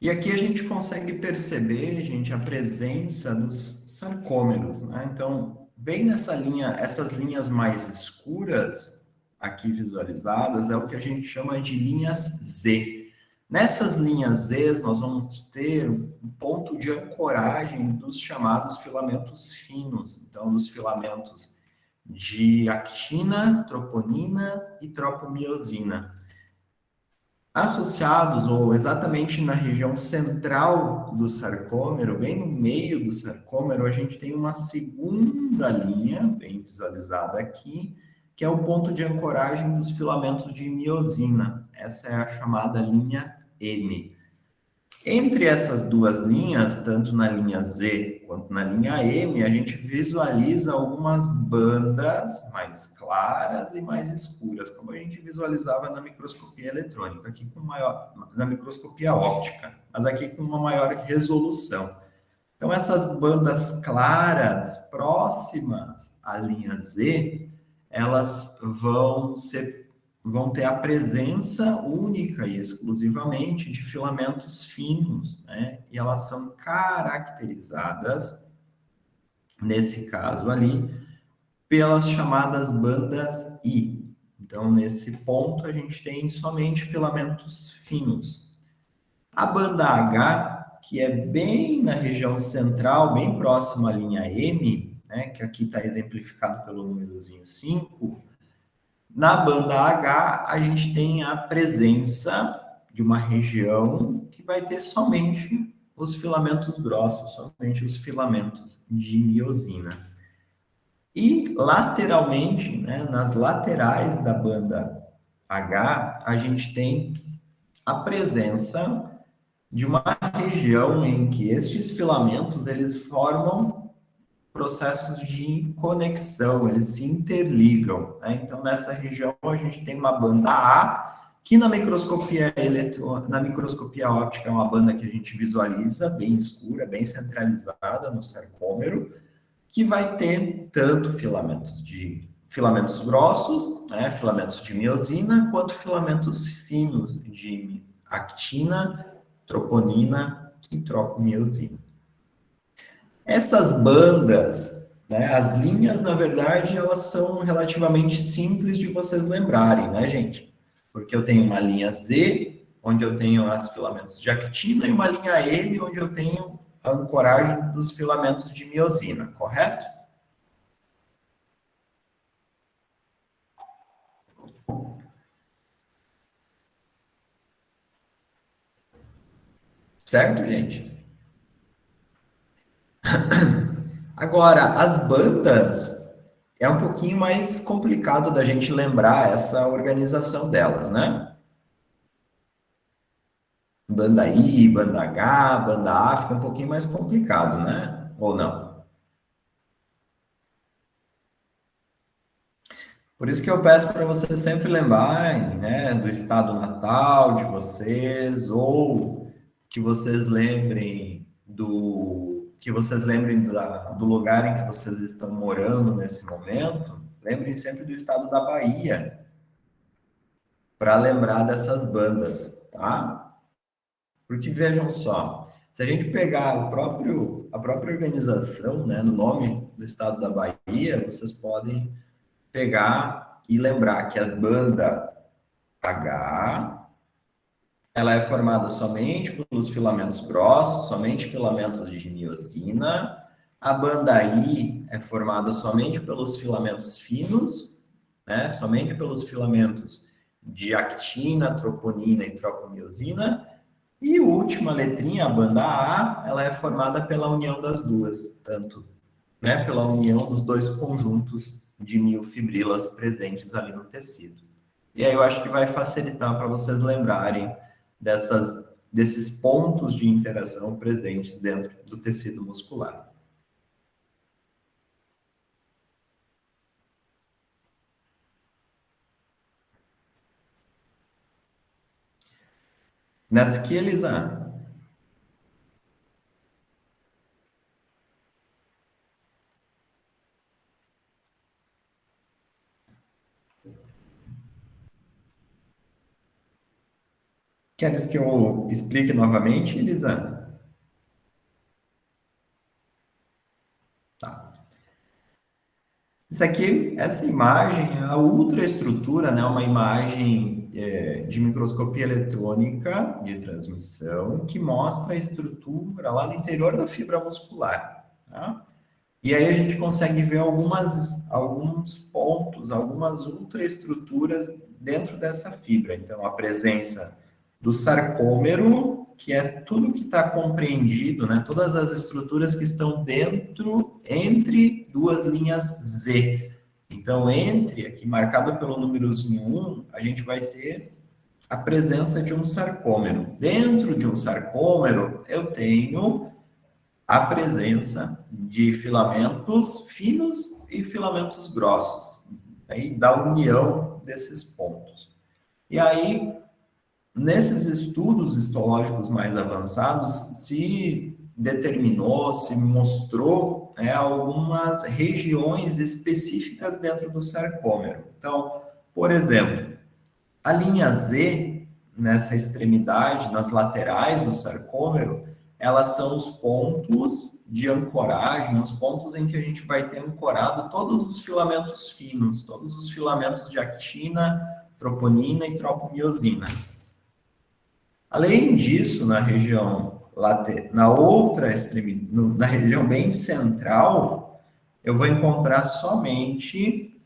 E aqui a gente consegue perceber, gente, a presença dos sarcômeros, né? Então, bem nessa linha, essas linhas mais escuras, aqui visualizadas, é o que a gente chama de linhas Z. Nessas linhas Z, nós vamos ter um ponto de ancoragem dos chamados filamentos finos, então, dos filamentos de actina, troponina e tropomiosina. Associados, ou exatamente na região central do sarcômero, bem no meio do sarcômero, a gente tem uma segunda linha, bem visualizada aqui, que é o ponto de ancoragem dos filamentos de miosina. Essa é a chamada linha M. Entre essas duas linhas, tanto na linha Z quanto na linha M, a gente visualiza algumas bandas mais claras e mais escuras, como a gente visualizava na microscopia eletrônica, aqui na microscopia óptica, mas aqui com uma maior resolução. Então, essas bandas claras, próximas à linha Z, elas vão ter a presença única e exclusivamente de filamentos finos, né? E elas são caracterizadas, nesse caso ali, pelas chamadas bandas I. Então, nesse ponto, a gente tem somente filamentos finos. A banda H, que é bem na região central, bem próxima à linha M, né, que aqui está exemplificado pelo númerozinho 5, na banda H, a gente tem a presença de uma região que vai ter somente os filamentos grossos, somente os filamentos de miosina. E lateralmente, né, nas laterais da banda H, a gente tem a presença de uma região em que estes filamentos eles formam processos de conexão, eles se interligam, né? Então, nessa região, a gente tem uma banda A, que na microscopia na microscopia óptica é uma banda que a gente visualiza bem escura, bem centralizada no sarcômero, que vai ter tanto filamentos grossos, né, filamentos de miosina, quanto filamentos finos de actina, troponina e tropomiosina. Essas bandas, né, as linhas, na verdade, elas são relativamente simples de vocês lembrarem, né, gente? Porque eu tenho uma linha Z, onde eu tenho os filamentos de actina, e uma linha M, onde eu tenho a ancoragem dos filamentos de miosina, correto? Certo, gente? Agora, as bandas é um pouquinho mais complicado da gente lembrar essa organização delas, né? Banda I, banda H, banda A fica um pouquinho mais complicado, né? Ou não? Por isso que eu peço para vocês sempre lembrarem, né, do estado natal de vocês, ou que vocês lembrem do lugar em que vocês estão morando nesse momento. Lembrem sempre do estado da Bahia, para lembrar dessas bandas, tá? Porque vejam só, se a gente pegar a própria organização, né, no nome do estado da Bahia, vocês podem pegar e lembrar que a banda H, ela é formada somente pelos filamentos grossos, somente filamentos de miosina. A banda I é formada somente pelos filamentos finos, né, somente pelos filamentos de actina, troponina e tropomiosina. E a última letrinha, a banda A, ela é formada pela união das duas, tanto, né, pela união dos dois conjuntos de miofibrilas presentes ali no tecido. E aí eu acho que vai facilitar para vocês lembrarem desses pontos de interação presentes dentro do tecido muscular. Nessa aqui, Elisa. Queres que eu explique novamente, Elisa? Tá. Isso aqui, essa imagem é a ultraestrutura, né? Uma imagem de microscopia eletrônica de transmissão que mostra a estrutura lá no interior da fibra muscular, tá? E aí a gente consegue ver alguns pontos, algumas ultraestruturas dentro dessa fibra. Então, a presença do sarcômero, que é tudo que está compreendido, né? Todas as estruturas que estão entre duas linhas Z. Então, aqui marcado pelo númerozinho 1, a gente vai ter a presença de um sarcômero. Dentro de um sarcômero, eu tenho a presença de filamentos finos e filamentos grossos, aí da união desses pontos. E aí, nesses estudos histológicos mais avançados, se determinou, se mostrou, algumas regiões específicas dentro do sarcômero. Então, por exemplo, a linha Z, nessa extremidade, nas laterais do sarcômero, elas são os pontos de ancoragem, os pontos em que a gente vai ter ancorado todos os filamentos finos, todos os filamentos de actina, troponina e tropomiosina. Além disso, na região na outra extremidade, na região bem central, eu vou encontrar somente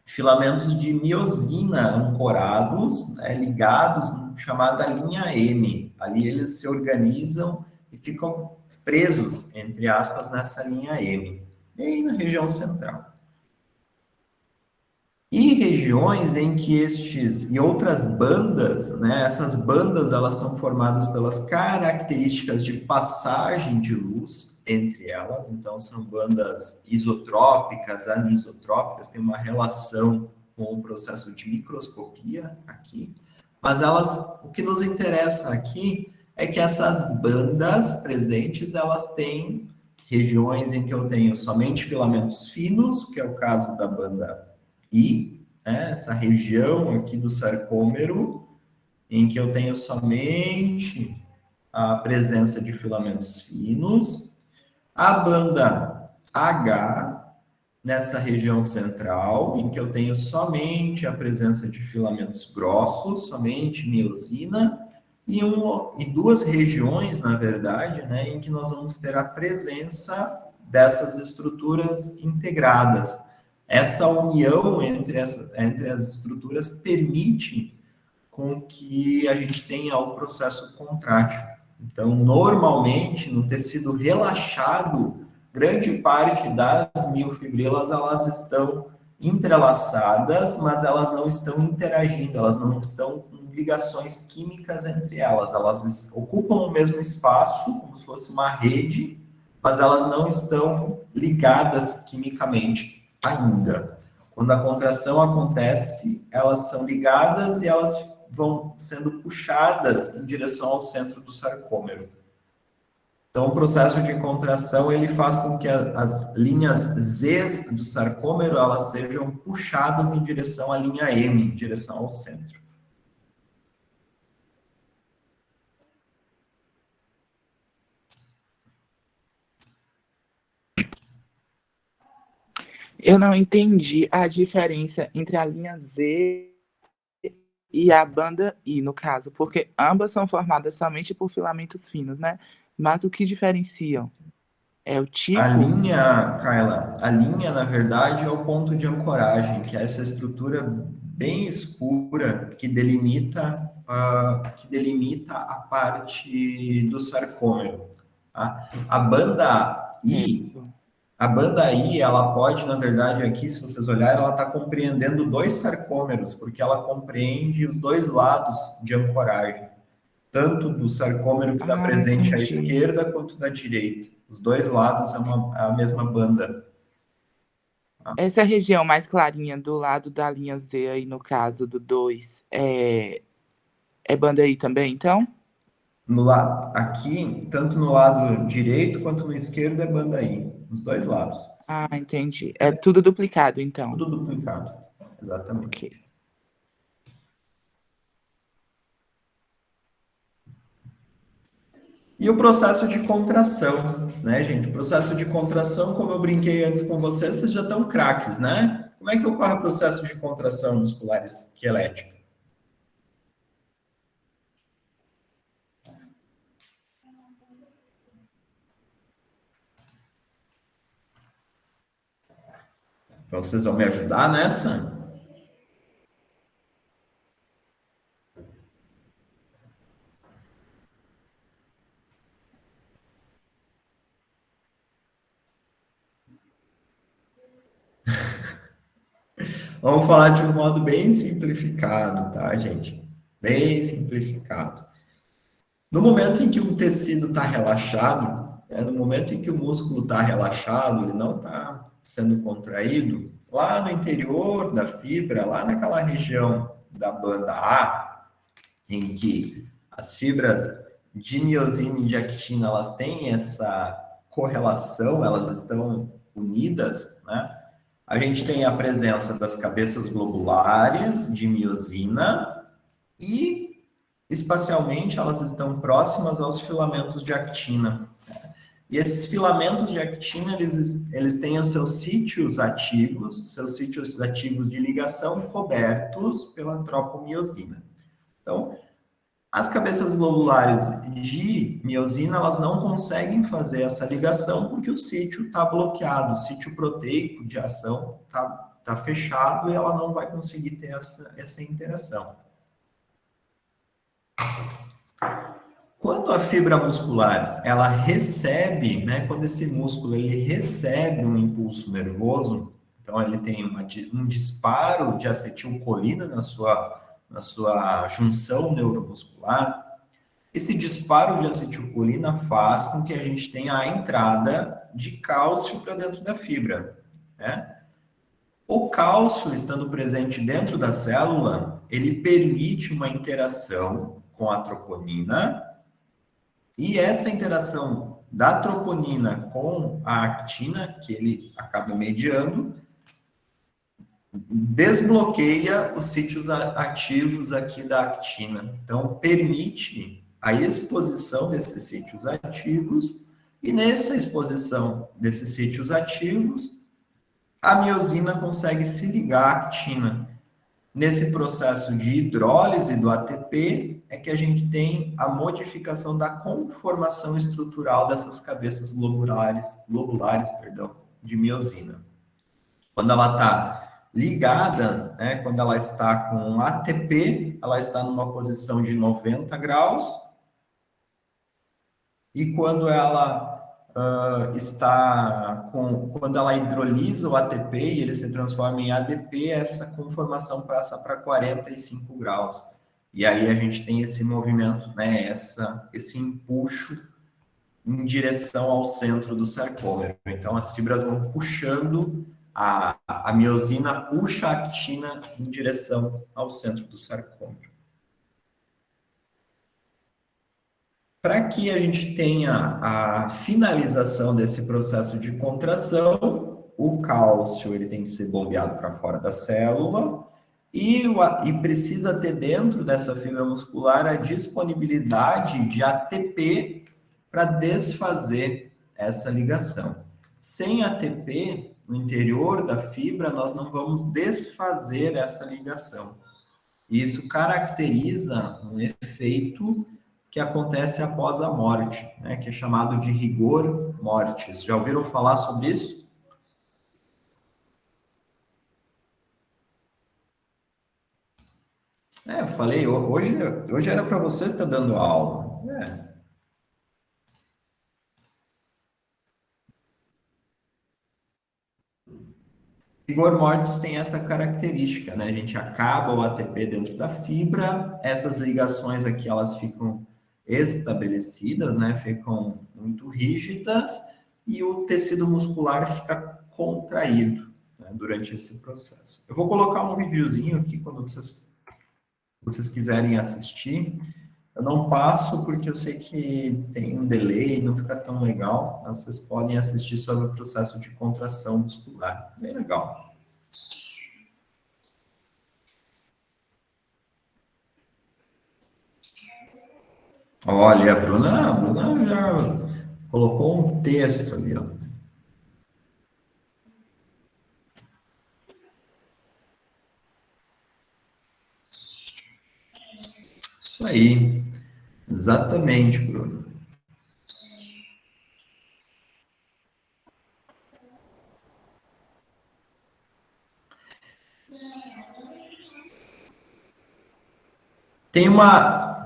filamentos de miosina ancorados, ligados, chamada linha M. Ali eles se organizam e ficam presos, entre aspas, nessa linha M. E aí na região central. E regiões em que e outras bandas, essas bandas elas são formadas pelas características de passagem de luz entre elas, então são bandas isotrópicas, anisotrópicas, tem uma relação com o processo de microscopia aqui, mas o que nos interessa aqui é que essas bandas presentes, elas têm regiões em que eu tenho somente filamentos finos, que é o caso da banda I, essa região aqui do sarcômero, em que eu tenho somente a presença de filamentos finos, a banda H, nessa região central, em que eu tenho somente a presença de filamentos grossos, somente miosina, e duas regiões, na verdade, em que nós vamos ter a presença dessas estruturas integradas. Essa união entre as estruturas permite com que a gente tenha o processo contrátil. Então, normalmente, no tecido relaxado, grande parte das miofibrilas, elas estão entrelaçadas, mas elas não estão interagindo, elas não estão com ligações químicas entre elas. Elas ocupam o mesmo espaço, como se fosse uma rede, mas elas não estão ligadas quimicamente ainda. Quando a contração acontece, elas são ligadas e elas vão sendo puxadas em direção ao centro do sarcômero. Então, o processo de contração, ele faz com que as linhas Z do sarcômero, elas sejam puxadas em direção à linha M, em direção ao centro. Eu não entendi a diferença entre a linha Z e a banda I, no caso, porque ambas são formadas somente por filamentos finos, né? Mas o que diferenciam? É o tipo? A linha, Kyla, na verdade, é o ponto de ancoragem, que é essa estrutura bem escura que delimita a parte do sarcômero. Tá? A banda I, ela pode, na verdade, aqui, se vocês olharem, ela está compreendendo dois sarcômeros, porque ela compreende os dois lados de ancoragem, tanto do sarcômero que está presente à entendi. esquerda quanto da direita. Os dois lados é a mesma banda. Essa região mais clarinha do lado da linha Z, aí no caso do 2, é banda I também, então? Aqui, tanto no lado direito quanto no esquerdo é banda I, nos dois lados. Ah, entendi. É tudo duplicado, então. Tudo duplicado, exatamente. Ok. E o processo de contração, né, gente? O processo de contração, como eu brinquei antes com vocês já estão craques, né? Como é que ocorre o processo de contração muscular esquelética? Então, vocês vão me ajudar nessa? Vamos falar de um modo bem simplificado, tá, gente? Bem simplificado. No momento em que o tecido está relaxado, no momento em que o músculo está relaxado, ele não está sendo contraído, lá no interior da fibra, lá naquela região da banda A, em que as fibras de miosina e de actina, elas têm essa correlação, elas estão unidas, né? A gente tem a presença das cabeças globulares de miosina e, espacialmente, elas estão próximas aos filamentos de actina. E esses filamentos de actina, eles têm os seus sítios ativos de ligação cobertos pela tropomiosina. Então, as cabeças globulares de miosina, elas não conseguem fazer essa ligação porque o sítio está bloqueado, o sítio proteico de ação tá fechado e ela não vai conseguir ter essa interação. Quando a fibra muscular, ela recebe, né, quando esse músculo ele recebe um impulso nervoso, então ele tem um disparo de acetilcolina na sua junção neuromuscular, esse disparo de acetilcolina faz com que a gente tenha a entrada de cálcio para dentro da fibra, né? O cálcio, estando presente dentro da célula, ele permite uma interação com a troponina, e essa interação da troponina com a actina, que ele acaba mediando, desbloqueia os sítios ativos aqui da actina. Então, permite a exposição desses sítios ativos, e nessa exposição desses sítios ativos, a miosina consegue se ligar à actina. Nesse processo de hidrólise do ATP, é que a gente tem a modificação da conformação estrutural dessas cabeças globulares, de miosina. Quando ela está ligada, né, quando ela está com ATP, ela está numa posição de 90 graus, e quando ela quando ela hidrolisa o ATP e ele se transforma em ADP, essa conformação passa para 45 graus. E aí a gente tem esse movimento, né, esse empuxo em direção ao centro do sarcômero. Então, as fibras vão puxando, a miosina puxa a actina em direção ao centro do sarcômero. Para que a gente tenha a finalização desse processo de contração, o cálcio ele tem que ser bombeado para fora da célula e precisa ter dentro dessa fibra muscular a disponibilidade de ATP para desfazer essa ligação. Sem ATP, no interior da fibra, nós não vamos desfazer essa ligação. Isso caracteriza um efeito que acontece após a morte, né, que é chamado de rigor mortis. Já ouviram falar sobre isso? Eu falei, hoje era para você estar dando aula. Rigor mortis tem essa característica, né? A gente acaba o ATP dentro da fibra, essas ligações aqui, elas ficam estabelecidas, né? Ficam muito rígidas e o tecido muscular fica contraído, né, durante esse processo. Eu vou colocar um videozinho aqui quando vocês quiserem assistir. Eu não passo porque eu sei que tem um delay, não fica tão legal, mas vocês podem assistir sobre o processo de contração muscular. Bem legal. Olha, a Bruna já colocou um texto ali, ó. Isso aí. Exatamente, Bruno. Tem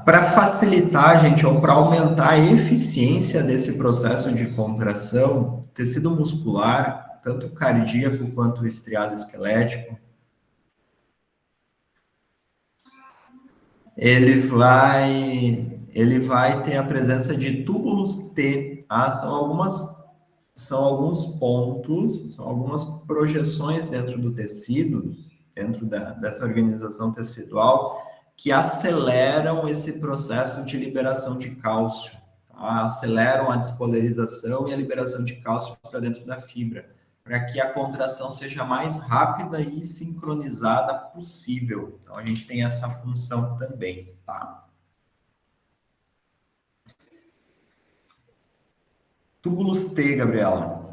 para facilitar, gente, ou para aumentar a eficiência desse processo de contração, tecido muscular, tanto cardíaco quanto estriado esquelético, ele vai ter a presença de túbulos T, tá? São alguns pontos, são algumas projeções dentro do tecido, dentro dessa organização tecidual, que aceleram esse processo de liberação de cálcio, tá? Aceleram a despolarização e a liberação de cálcio para dentro da fibra, para que a contração seja mais rápida e sincronizada possível. Então, a gente tem essa função também, tá? Túbulos T, Gabriela.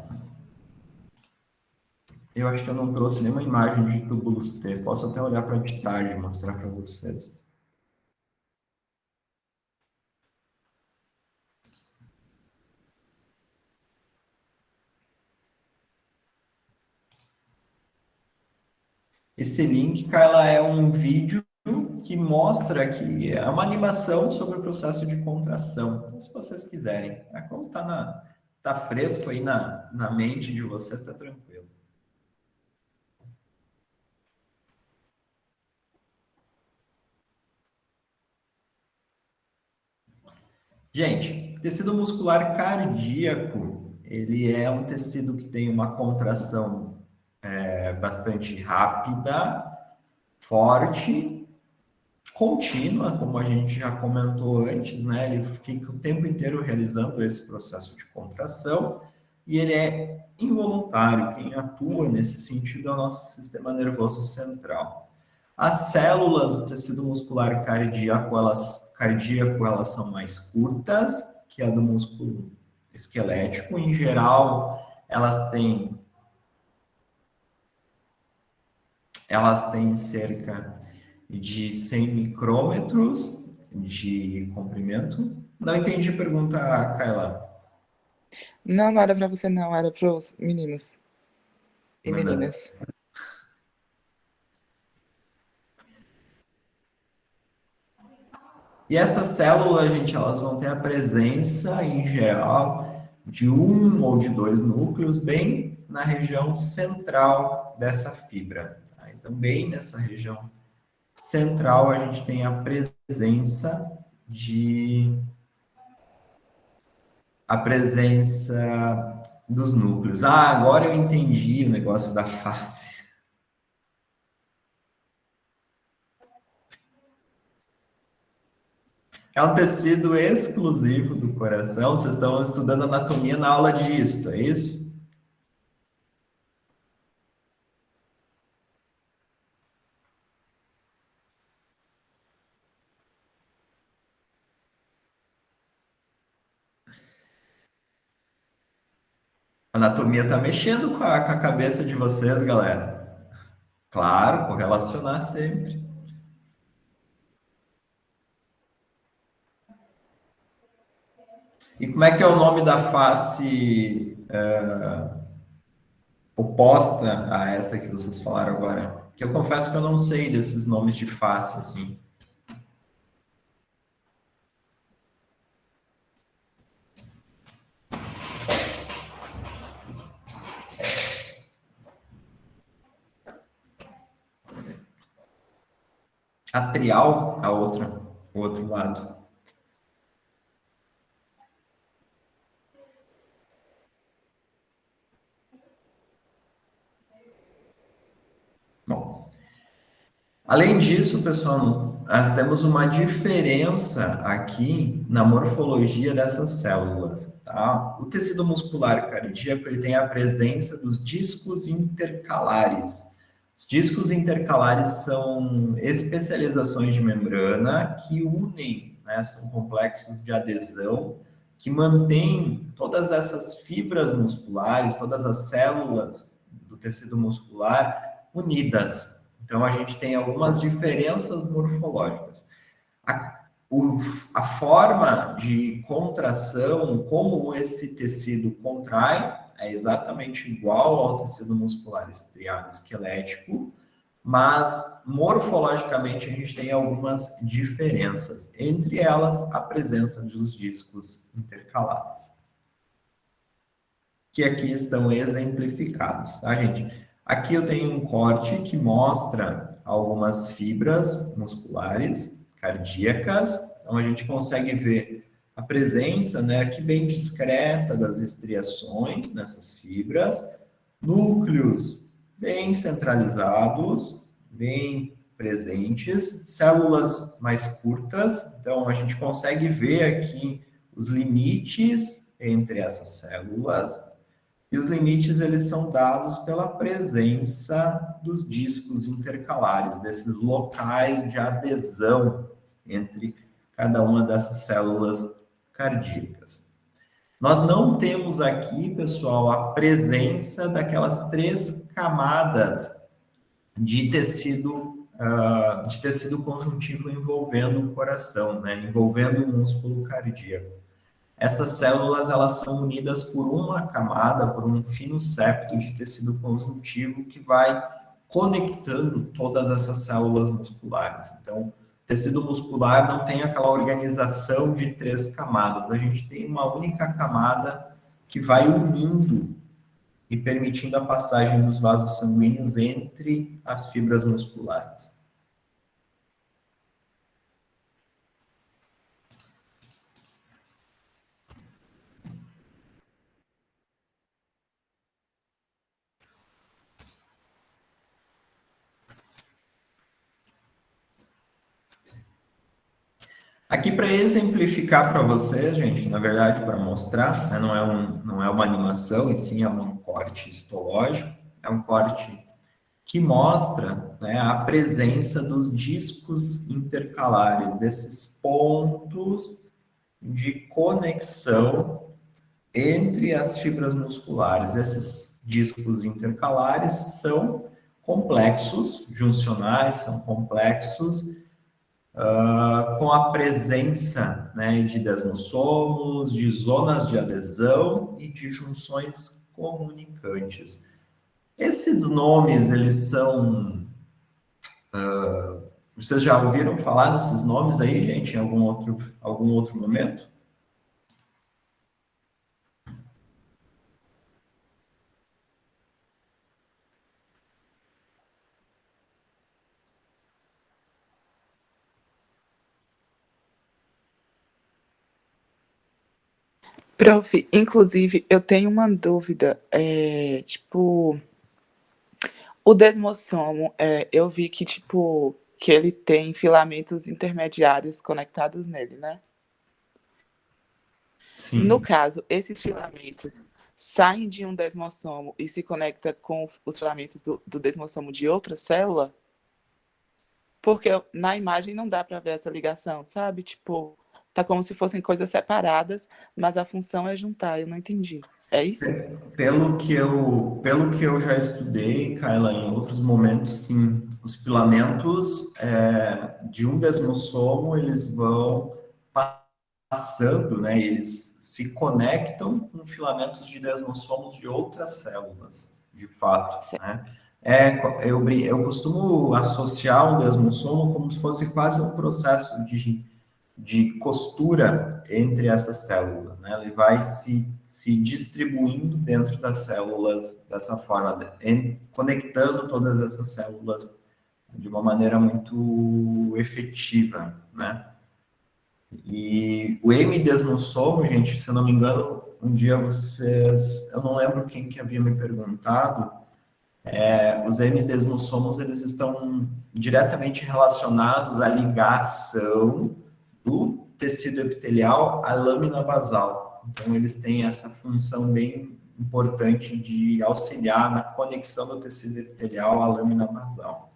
Eu acho que eu não trouxe nenhuma imagem de túbulos T. Posso até olhar para de tarde e mostrar para vocês. Esse link, Carla, é um vídeo que mostra que é uma animação sobre o processo de contração. Então, se vocês quiserem, como tá fresco aí na mente de vocês, tá tranquilo. Gente, tecido muscular cardíaco, ele é um tecido que tem uma contração bastante rápida, forte, contínua, como a gente já comentou antes, né? Ele fica o tempo inteiro realizando esse processo de contração e ele é involuntário. Quem atua nesse sentido é o nosso sistema nervoso central. As células do tecido muscular cardíaco, elas são mais curtas que a do músculo esquelético. Em geral, elas têm cerca de 100 micrômetros de comprimento. Não entendi a pergunta, Kayla. Não era para você, não. Era para os meninos e meninas. E essas células, gente, elas vão ter a presença, em geral, de um ou de dois núcleos, bem na região central dessa fibra. Tá? Então, bem nessa região central, a gente tem a presença dos núcleos. Agora eu entendi o negócio da face. É um tecido exclusivo do coração. Vocês estão estudando anatomia na aula de histo, é isso? A anatomia está mexendo com a cabeça de vocês, galera. Claro, correlacionar sempre. E como é que é o nome da face oposta a essa que vocês falaram agora? Que eu confesso que eu não sei desses nomes de face, assim. Atrial, o outro lado. Bom, além disso, pessoal, nós temos uma diferença aqui na morfologia dessas células, tá? O tecido muscular cardíaco, ele tem a presença dos discos intercalares. Os discos intercalares são especializações de membrana que unem, né, são complexos de adesão que mantêm todas essas fibras musculares, todas as células do tecido muscular unidas. Então, a gente tem algumas diferenças morfológicas. A forma de contração, como esse tecido contrai, é exatamente igual ao tecido muscular estriado esquelético, mas morfologicamente a gente tem algumas diferenças, entre elas a presença dos discos intercalares, que aqui estão exemplificados, tá, gente? Aqui eu tenho um corte que mostra algumas fibras musculares cardíacas, então a gente consegue ver a presença, né, aqui bem discreta das estriações nessas fibras, núcleos bem centralizados, bem presentes, células mais curtas, então a gente consegue ver aqui os limites entre essas células, e os limites eles são dados pela presença dos discos intercalares, desses locais de adesão entre cada uma dessas células cardíacas. Nós não temos aqui, pessoal, a presença daquelas 3 camadas de tecido conjuntivo envolvendo o coração, né? Envolvendo o músculo cardíaco. Essas células elas são unidas por uma camada, por um fino septo de tecido conjuntivo que vai conectando todas essas células musculares. Então, tecido muscular não tem aquela organização de 3 camadas, a gente tem uma única camada que vai unindo e permitindo a passagem dos vasos sanguíneos entre as fibras musculares. Aqui para exemplificar para vocês, gente, na verdade para mostrar, né, não é uma animação, e sim é um corte histológico, é um corte que mostra, né, a presença dos discos intercalares, desses pontos de conexão entre as fibras musculares. Esses discos intercalares são complexos, juncionais, são complexos, com a presença, né, de desmossomos, de zonas de adesão e de junções comunicantes. Esses nomes, eles são... vocês já ouviram falar desses nomes aí, gente, em algum outro momento? Prof, inclusive, eu tenho uma dúvida, tipo, o desmossomo, eu vi que, tipo, que ele tem filamentos intermediários conectados nele, né? Sim. No caso, esses filamentos saem de um desmossomo e se conecta com os filamentos do desmossomo de outra célula? Porque na imagem não dá para ver essa ligação, sabe? Tipo, tá como se fossem coisas separadas, mas a função é juntar. Eu não entendi. É isso? Pelo que eu já estudei, Kyla, em outros momentos, sim, os filamentos de um desmossomo, eles vão passando, né? Eles se conectam com filamentos de desmossomos de outras células, de fato, né? Eu costumo associar um desmossomo como se fosse quase um processo de costura entre essas células, né? Ele vai se distribuindo dentro das células dessa forma, conectando todas essas células de uma maneira muito efetiva, né? E o hemidesmossomo, gente, se eu não me engano, um dia eu não lembro quem que havia me perguntado, os hemidesmossomos, eles estão diretamente relacionados à ligação do tecido epitelial à lâmina basal. Então, eles têm essa função bem importante de auxiliar na conexão do tecido epitelial à lâmina basal.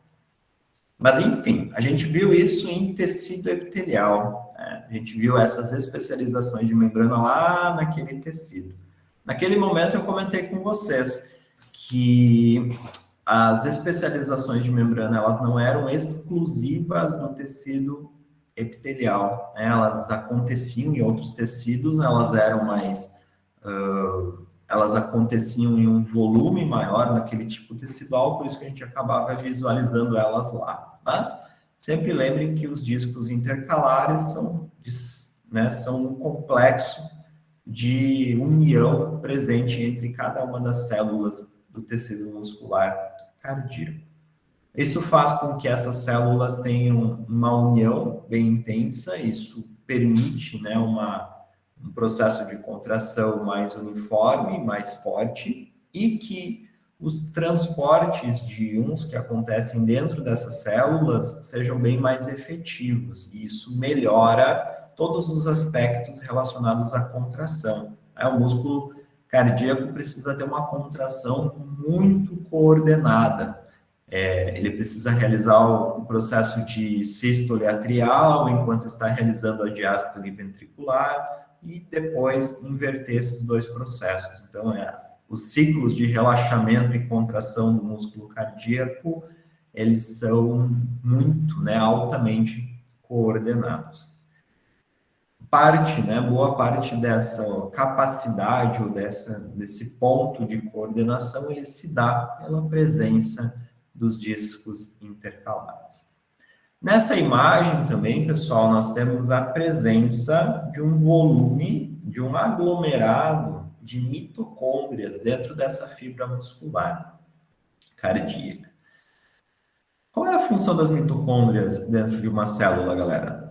Mas, enfim, a gente viu isso em tecido epitelial, né? A gente viu essas especializações de membrana lá naquele tecido. Naquele momento, eu comentei com vocês que as especializações de membrana, elas não eram exclusivas no tecido epitelial, né? Elas aconteciam em outros tecidos, elas eram mais... elas aconteciam em um volume maior naquele tipo tecidual, por isso que a gente acabava visualizando elas lá. Mas sempre lembrem que os discos intercalares são um complexo de união presente entre cada uma das células do tecido muscular cardíaco. Isso faz com que essas células tenham uma união bem intensa, isso permite, né, um processo de contração mais uniforme, mais forte, e que os transportes de íons que acontecem dentro dessas células sejam bem mais efetivos. E isso melhora todos os aspectos relacionados à contração. O músculo cardíaco precisa ter uma contração muito coordenada. Ele precisa realizar o processo de sístole atrial enquanto está realizando a diástole ventricular e depois inverter esses dois processos. Então, os ciclos de relaxamento e contração do músculo cardíaco, eles são muito, altamente coordenados. Boa parte dessa capacidade ou desse ponto de coordenação, ele se dá pela presença dos discos intercalares. Nessa imagem também, pessoal, nós temos a presença de um volume, de um aglomerado de mitocôndrias dentro dessa fibra muscular cardíaca. Qual é a função das mitocôndrias dentro de uma célula, galera?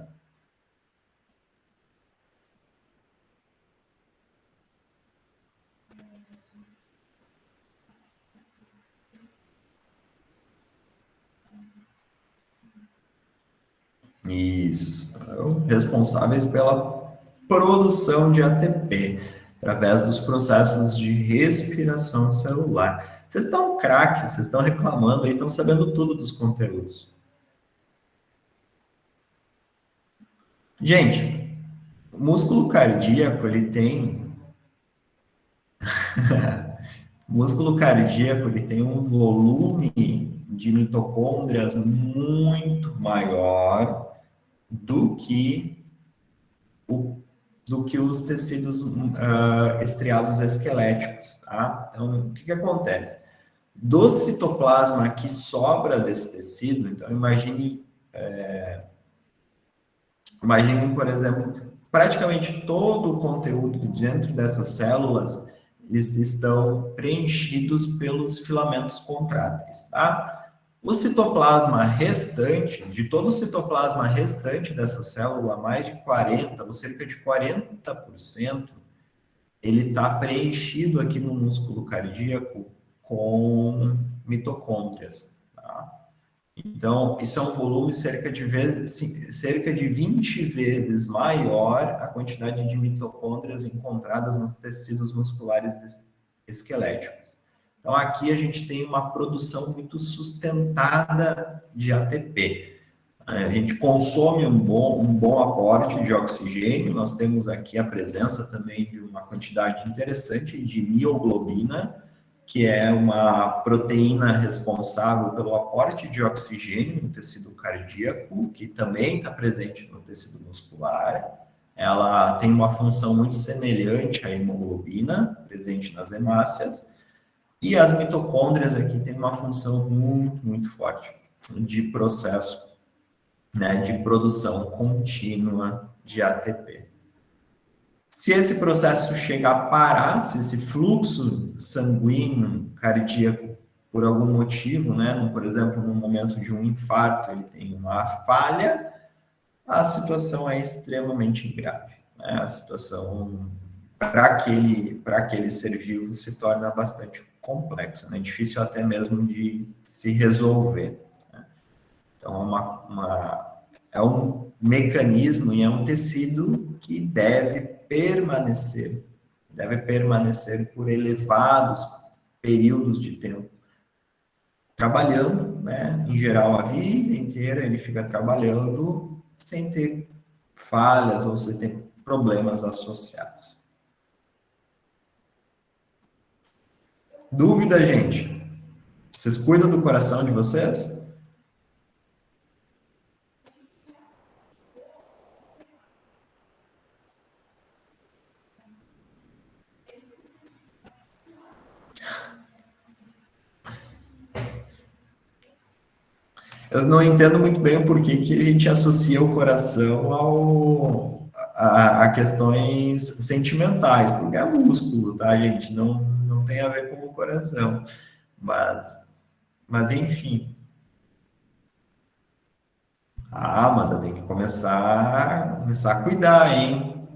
Isso, são responsáveis pela produção de ATP, através dos processos de respiração celular. Vocês estão craques, vocês estão reclamando aí, estão sabendo tudo dos conteúdos. Gente, o músculo cardíaco, ele tem... o músculo cardíaco, ele tem um volume de mitocôndrias muito maior do que os tecidos estriados esqueléticos, tá? Então, o que acontece? Do citoplasma que sobra desse tecido, então imagine, por exemplo, praticamente todo o conteúdo dentro dessas células, eles estão preenchidos pelos filamentos contráteis, tá? O citoplasma restante, de todo o citoplasma restante dessa célula, mais de 40%, ou cerca de 40%, ele está preenchido aqui no músculo cardíaco com mitocôndrias. Tá? Então, isso é um volume cerca de 20 vezes maior a quantidade de mitocôndrias encontradas nos tecidos musculares esqueléticos. Então, aqui a gente tem uma produção muito sustentada de ATP. A gente consome um bom aporte de oxigênio, nós temos aqui a presença também de uma quantidade interessante de mioglobina, que é uma proteína responsável pelo aporte de oxigênio no tecido cardíaco, que também está presente no tecido muscular. Ela tem uma função muito semelhante à hemoglobina, presente nas hemácias. E as mitocôndrias aqui têm uma função muito, muito forte de processo, de produção contínua de ATP. Se esse processo chegar a parar, se esse fluxo sanguíneo cardíaco, por algum motivo, por exemplo, no momento de um infarto, ele tem uma falha, a situação é extremamente grave. A situação para aquele ser vivo se torna bastante complexa, difícil até mesmo de se resolver. Então, é um mecanismo e é um tecido que deve permanecer por elevados períodos de tempo, trabalhando, em geral a vida inteira ele fica trabalhando sem ter falhas ou sem ter problemas associados. Dúvida, gente? Vocês cuidam do coração de vocês? Eu não entendo muito bem o porquê que a gente associa o coração a questões sentimentais, porque é músculo, tá, gente? Não tem a ver com o coração. Mas enfim. Amanda, tem que começar a cuidar, hein?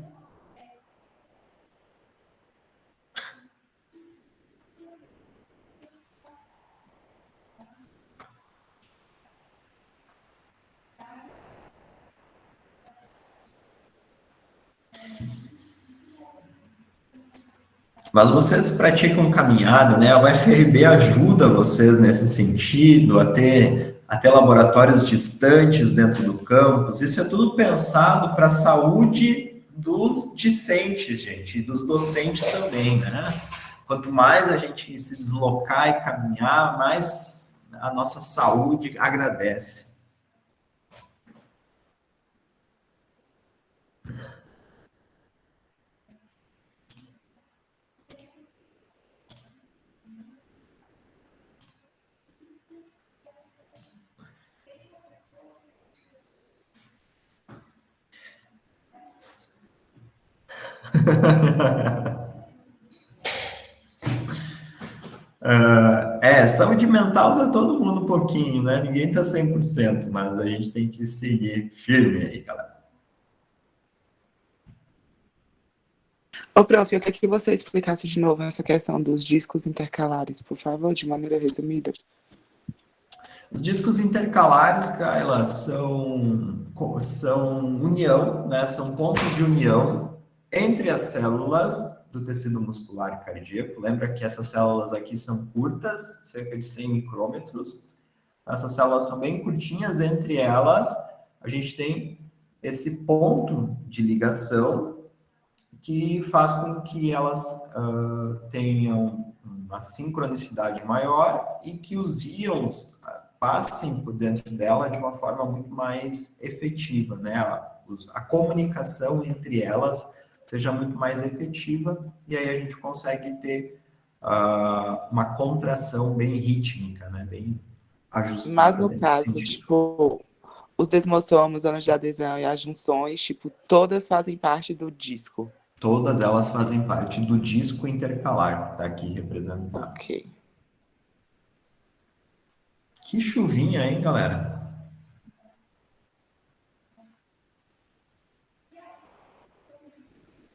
Mas vocês praticam caminhada, né? A UFRB ajuda vocês nesse sentido, a ter laboratórios distantes dentro do campus. Isso é tudo pensado para a saúde dos discentes, gente, e dos docentes também, né? Quanto mais a gente se deslocar e caminhar, mais a nossa saúde agradece. Saúde mental tá todo mundo um pouquinho, né? Ninguém tá 100%, mas a gente tem que seguir firme aí, galera. Ô, prof, eu queria que você explicasse de novo essa questão dos discos intercalares, por favor, de maneira resumida. Os discos intercalares, Kayla, são união, né? São pontos de união entre as células do tecido muscular e cardíaco. Lembra que essas células aqui são curtas, cerca de 100 micrômetros. Essas células são bem curtinhas, entre elas a gente tem esse ponto de ligação que faz com que elas tenham uma sincronicidade maior e que os íons passem por dentro dela de uma forma muito mais efetiva, né? A comunicação entre elas seja muito mais efetiva e aí a gente consegue ter uma contração bem rítmica, né? Bem ajustada. Mas no nesse caso, sentido. tipo, os desmossomos, zonas de adesão e as junções, tipo, todas fazem parte do disco. Todas elas fazem parte do disco intercalar, tá aqui representado. Ok. Que chuvinha, hein, galera?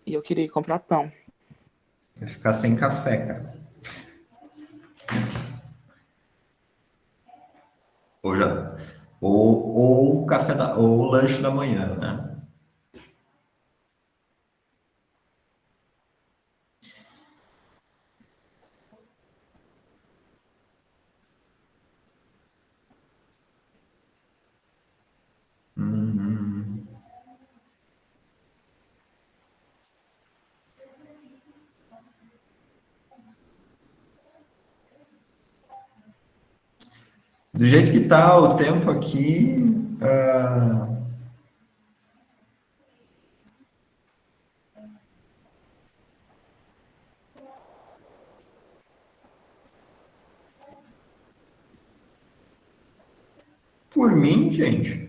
E eu queria ir comprar pão. Vai ficar sem café, cara. Ou ou o lanche da manhã, né? Hum. Do jeito que tá o tempo aqui, por mim, gente,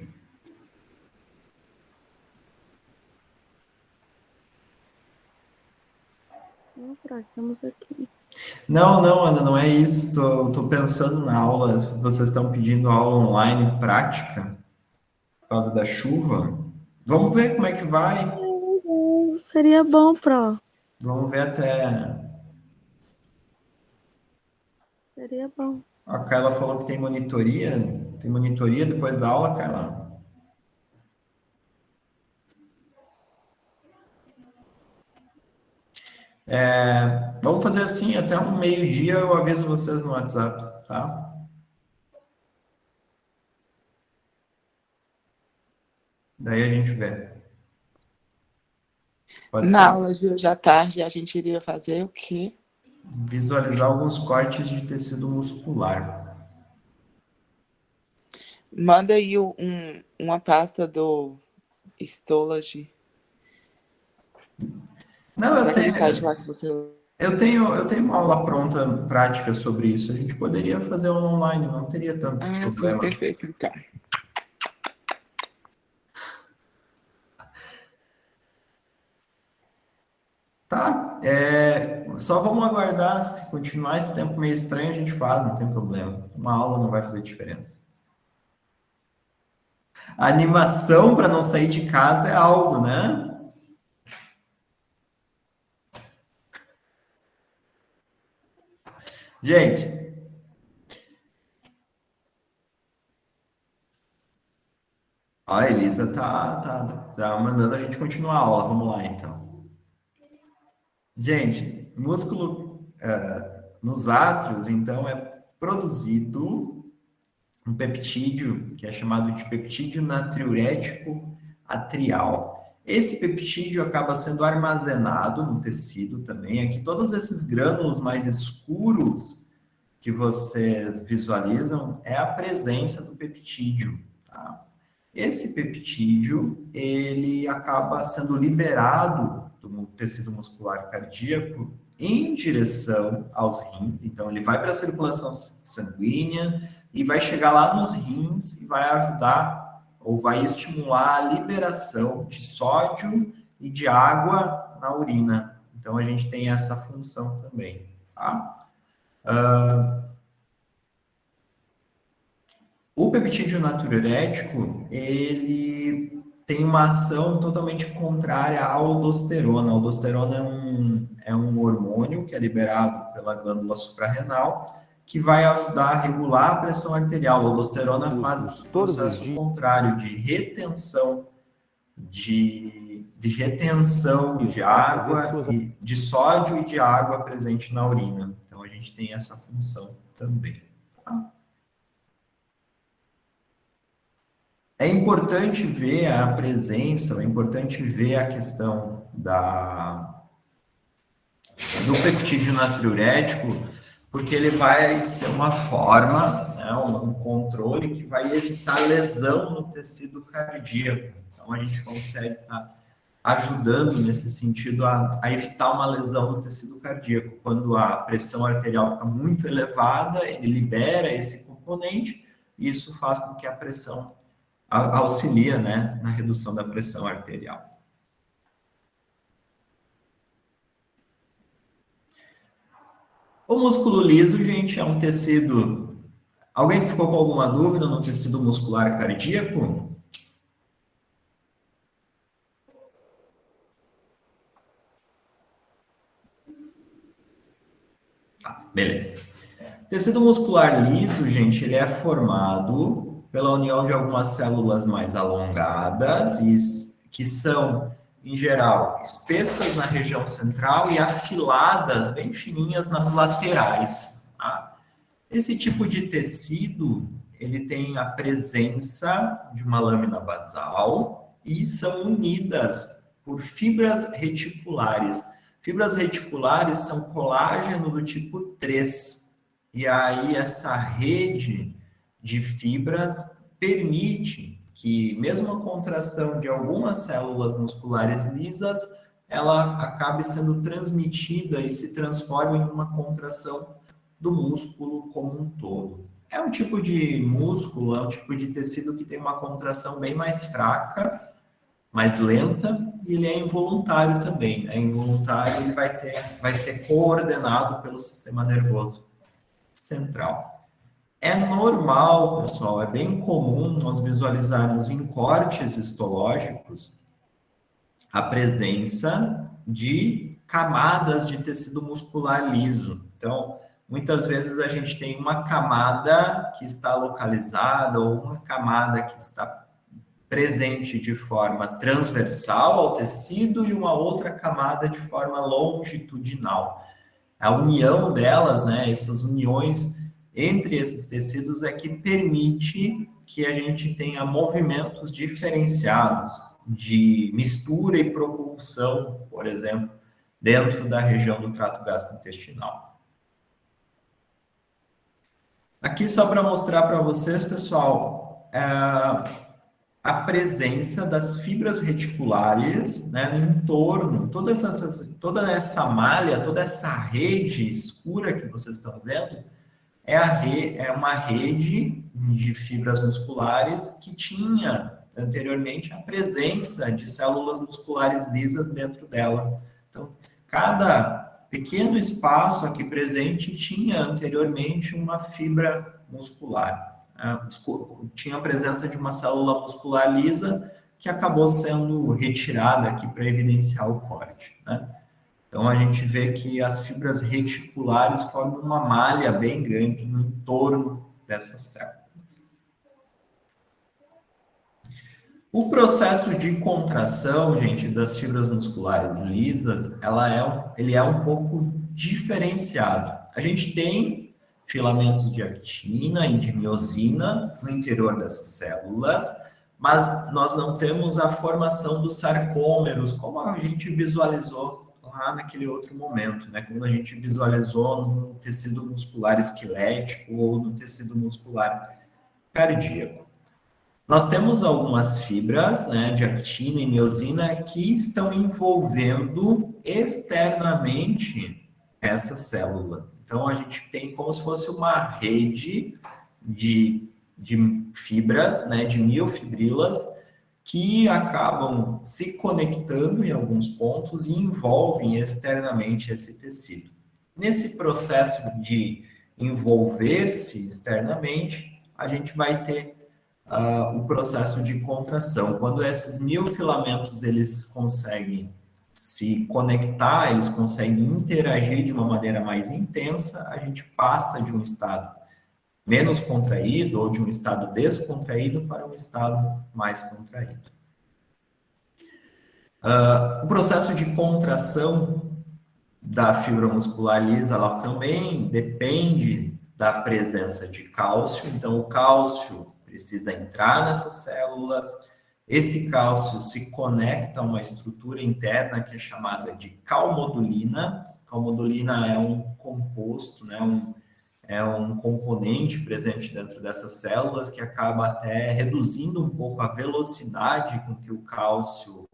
Não, Pro, estamos aqui. não, Ana, não é isso. Tô pensando na aula. Vocês estão pedindo aula online prática por causa da chuva. Vamos ver como é que vai. Seria bom, Pro. Vamos ver até. Seria bom. A Carla falou que tem monitoria. Tem monitoria depois da aula, Carla? Vamos fazer assim, até um meio-dia eu aviso vocês no WhatsApp, tá? Daí a gente vê. Pode Na ser? aula de hoje à tarde, a gente iria fazer o quê? Visualizar alguns cortes de tecido muscular. Manda aí uma pasta do Histology, Não, daquele site lá que você... eu tenho uma aula pronta, prática sobre isso. A gente poderia fazer online, não teria tanto Ah, sim, problema. perfeito, então. Tá, só vamos aguardar. Se continuar esse tempo meio estranho, a gente faz, não tem problema. Uma aula não vai fazer diferença. A animação para não sair de casa é algo, né? Gente, ó, a Elisa tá mandando a gente continuar a aula. Vamos lá, então. Gente, músculo nos átrios, então, é produzido um peptídeo que é chamado de peptídeo natriurético atrial. Esse peptídeo acaba sendo armazenado no tecido também. Aqui, todos esses grânulos mais escuros que vocês visualizam é a presença do peptídeo. Tá? Esse peptídeo, ele acaba sendo liberado do tecido muscular cardíaco em direção aos rins. Então, ele vai para a circulação sanguínea e vai chegar lá nos rins e vai ajudar ou vai estimular a liberação de sódio e de água na urina. Então, a gente tem essa função também, tá? O peptídeo natriurético, ele tem uma ação totalmente contrária à aldosterona. A aldosterona é um hormônio que é liberado pela glândula suprarrenal, que vai ajudar a regular a pressão arterial. A aldosterona faz o processo contrário de retenção de retenção de água, de sódio e de água presente na urina. Então, a gente tem essa função também. Tá? É importante ver a presença, é importante ver a questão do peptídeo natriurético, porque ele vai ser uma forma, né, um controle que vai evitar lesão no tecido cardíaco. Então, a gente consegue estar ajudando nesse sentido a evitar uma lesão no tecido cardíaco. Quando a pressão arterial fica muito elevada, ele libera esse componente e isso faz com que a pressão auxilia, né, na redução da pressão arterial. O músculo liso, gente, é um tecido... Alguém que ficou com alguma dúvida no tecido muscular cardíaco? Tá, beleza. Tecido muscular liso, gente, ele é formado pela união de algumas células mais alongadas, que são, em geral, espessas na região central e afiladas, bem fininhas nas laterais. Tá? Esse tipo de tecido, ele tem a presença de uma lâmina basal e são unidas por fibras reticulares. Fibras reticulares são colágeno do tipo 3. E aí, essa rede de fibras permite que, mesmo a contração de algumas células musculares lisas, ela acabe sendo transmitida e se transforme em uma contração do músculo como um todo. É um tipo de músculo, é um tipo de tecido que tem uma contração bem mais fraca, mais lenta, e ele é involuntário também. É involuntário, ele vai ser coordenado pelo sistema nervoso central. É normal, pessoal, é bem comum nós visualizarmos em cortes histológicos a presença de camadas de tecido muscular liso. Então, muitas vezes a gente tem uma camada que está localizada ou uma camada que está presente de forma transversal ao tecido e uma outra camada de forma longitudinal. A união delas, né, essas uniões entre esses tecidos é que permite que a gente tenha movimentos diferenciados de mistura e propulsão, por exemplo, dentro da região do trato gastrointestinal. Aqui só para mostrar para vocês, pessoal, a presença das fibras reticulares, né, no entorno, toda essa malha, toda essa rede escura que vocês estão vendo, é uma rede de fibras musculares que tinha anteriormente a presença de células musculares lisas dentro dela. Então, cada pequeno espaço aqui presente tinha anteriormente uma fibra muscular. Tinha a presença de uma célula muscular lisa que acabou sendo retirada aqui para evidenciar o corte, né? Então, a gente vê que as fibras reticulares formam uma malha bem grande no entorno dessas células. O processo de contração, gente, das fibras musculares lisas, ele é um pouco diferenciado. A gente tem filamentos de actina e de miosina no interior dessas células, mas nós não temos a formação dos sarcômeros, como a gente visualizou lá naquele outro momento, né? Quando a gente visualizou no tecido muscular esquelético ou no tecido muscular cardíaco. Nós temos algumas fibras, né, de actina e miosina que estão envolvendo externamente essa célula. Então, a gente tem como se fosse uma rede de fibras, né, de miofibrilas, que acabam se conectando em alguns pontos e envolvem externamente esse tecido. Nesse processo de envolver-se externamente, a gente vai ter o processo de contração. Quando esses miofilamentos eles conseguem se conectar, eles conseguem interagir de uma maneira mais intensa, a gente passa de um estado menos contraído ou de um estado descontraído para um estado mais contraído. O processo de contração da fibra muscular lisa, ela também depende da presença de cálcio. Então, o cálcio precisa entrar nessas células. Esse cálcio se conecta a uma estrutura interna que é chamada de calmodulina. Calmodulina é um composto, né, é um componente presente dentro dessas células que acaba até reduzindo um pouco a velocidade com que o cálcio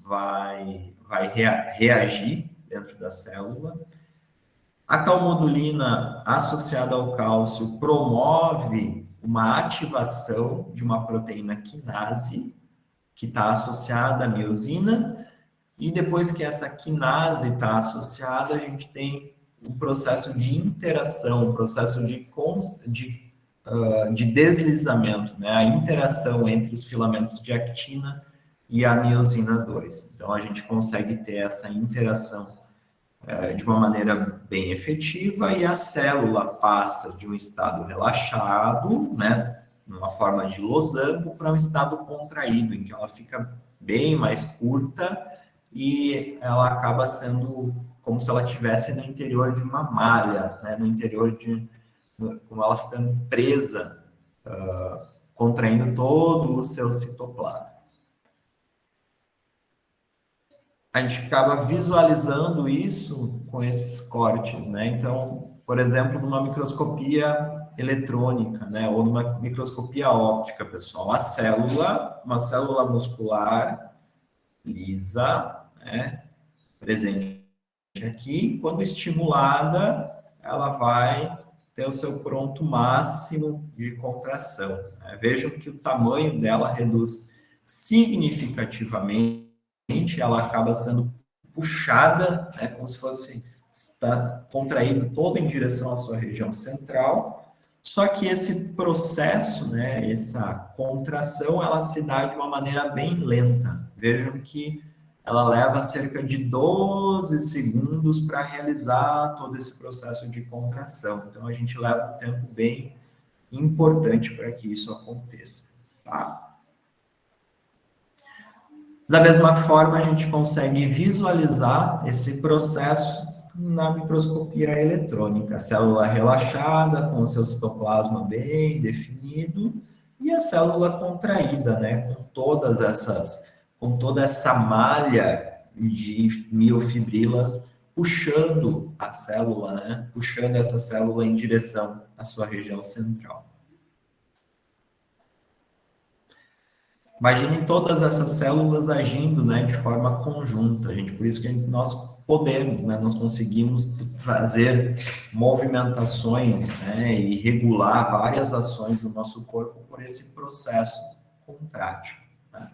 vai reagir dentro da célula. A calmodulina associada ao cálcio promove uma ativação de uma proteína quinase que está associada à miosina, e depois que essa quinase está associada, a gente tem um processo de interação, um processo de deslizamento, né? A interação entre os filamentos de actina e a miosina 2. Então, a gente consegue ter essa interação de uma maneira bem efetiva, e a célula passa de um estado relaxado, né, numa forma de losango, para um estado contraído, em que ela fica bem mais curta e ela acaba sendo como se ela estivesse no interior de uma malha, né, no interior como ela ficando presa, contraindo todo o seu citoplasma. A gente acaba visualizando isso com esses cortes, né? Então, por exemplo, numa microscopia eletrônica, né? Ou numa microscopia óptica, pessoal, uma célula muscular lisa, né? Presente aqui, quando estimulada, ela vai ter o seu ponto máximo de contração, né? Vejam que o tamanho dela reduz significativamente, ela acaba sendo puxada, né, como se fosse está contraído todo em direção à sua região central. Só que esse processo, né, essa contração, ela se dá de uma maneira bem lenta. Vejam que ela leva cerca de 12 segundos para realizar todo esse processo de contração. Então, a gente leva um tempo bem importante para que isso aconteça, tá? Da mesma forma, a gente consegue visualizar esse processo na microscopia eletrônica. A célula relaxada, com o seu citoplasma bem definido, e a célula contraída, né, com toda essa malha de miofibrilas puxando a célula, né, puxando essa célula em direção à sua região central. Imaginem todas essas células agindo, né, de forma conjunta, gente. Por isso que nós podemos, né, nós conseguimos fazer movimentações, né, e regular várias ações do nosso corpo por esse processo contrátil, né?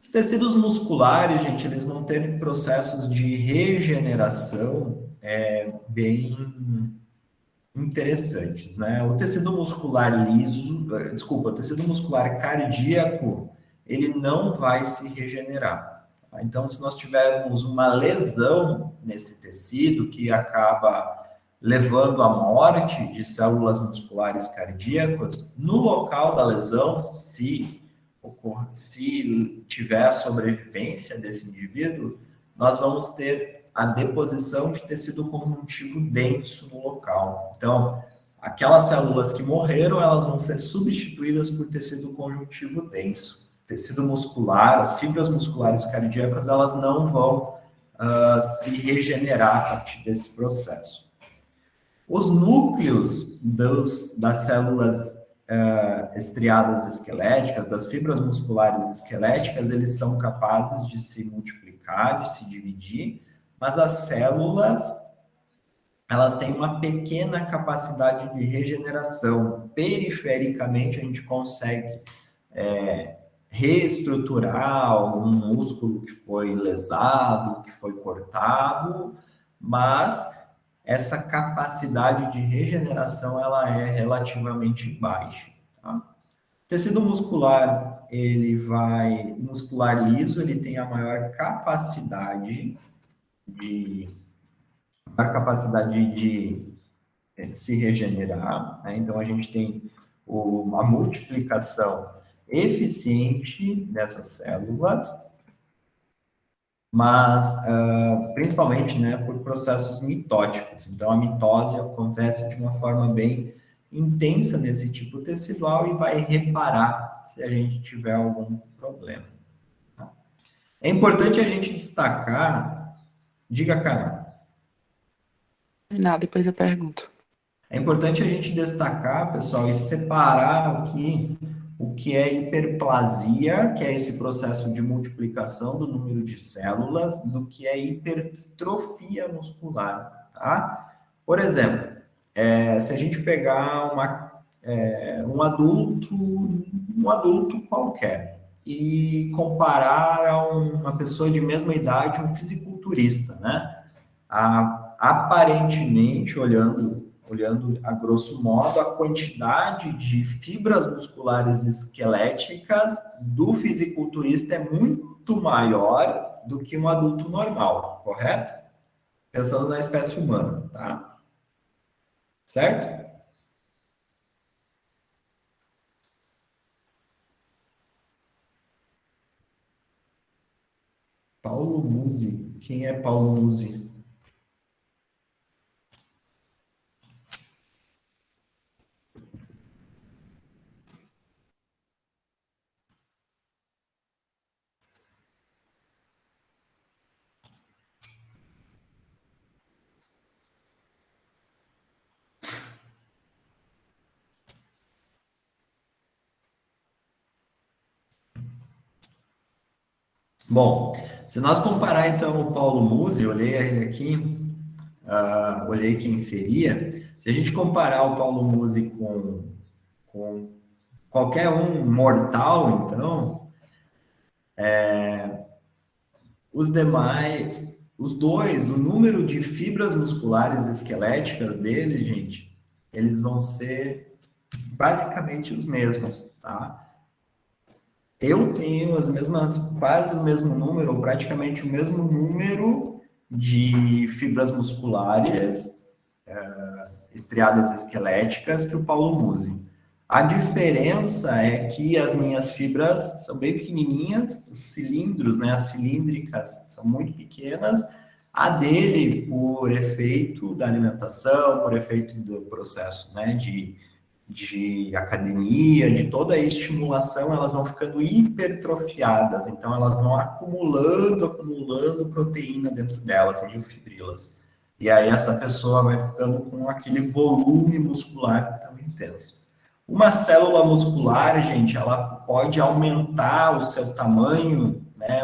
Os tecidos musculares, gente, eles vão ter processos de regeneração bem interessantes, né? O tecido muscular o tecido muscular cardíaco, ele não vai se regenerar, tá? Então, se nós tivermos uma lesão nesse tecido que acaba levando à morte de células musculares cardíacas, no local da lesão, se se tiver a sobrevivência desse indivíduo, nós vamos ter a deposição de tecido conjuntivo denso no local. Então, aquelas células que morreram, elas vão ser substituídas por tecido conjuntivo denso. Tecido muscular, as fibras musculares cardíacas, elas não vão se regenerar a partir desse processo. Os núcleos das células estriadas esqueléticas, das fibras musculares esqueléticas, eles são capazes de se multiplicar, de se dividir, mas as células, elas têm uma pequena capacidade de regeneração. Perifericamente, a gente consegue reestruturar algum músculo que foi lesado, que foi cortado, mas essa capacidade de regeneração ela é relativamente baixa. Tá? Tecido muscular, muscular liso, ele tem a maior capacidade de se regenerar, né? Então a gente tem a multiplicação eficiente dessas células, mas principalmente, né, por processos mitóticos. Então, a mitose acontece de uma forma bem intensa nesse tipo tecidual e vai reparar se a gente tiver algum problema. Tá? É importante a gente destacar, diga, Carol. Não, depois eu pergunto. É importante a gente destacar, pessoal, e separar o que é hiperplasia, que é esse processo de multiplicação do número de células, do que é hipertrofia muscular, tá? Por exemplo, se a gente pegar um adulto qualquer e comparar a uma pessoa de mesma idade, um fisiculturista, né? Aparentemente, olhando a grosso modo, a quantidade de fibras musculares esqueléticas do fisiculturista é muito maior do que um adulto normal, correto? Pensando na espécie humana, tá? Certo? Paulo Musi. Quem é Paulo Musi? Bom, se nós comparar então o Paulo Musi, eu olhei ele aqui, olhei quem seria. Se a gente comparar o Paulo Musi com qualquer um mortal, então, os demais, os dois, o número de fibras musculares esqueléticas dele, gente, eles vão ser basicamente os mesmos, tá? Eu tenho quase o mesmo número, ou praticamente o mesmo número de fibras musculares estriadas esqueléticas que o Paulo Musi. A diferença é que as minhas fibras são bem pequenininhas, os cilindros, né, as cilíndricas são muito pequenas. A dele, por efeito da alimentação, por efeito do processo, né, de academia, de toda a estimulação, elas vão ficando hipertrofiadas, então elas vão acumulando proteína dentro delas, miofibrilas. E aí essa pessoa vai ficando com aquele volume muscular tão intenso. Uma célula muscular, gente, ela pode aumentar o seu tamanho, né,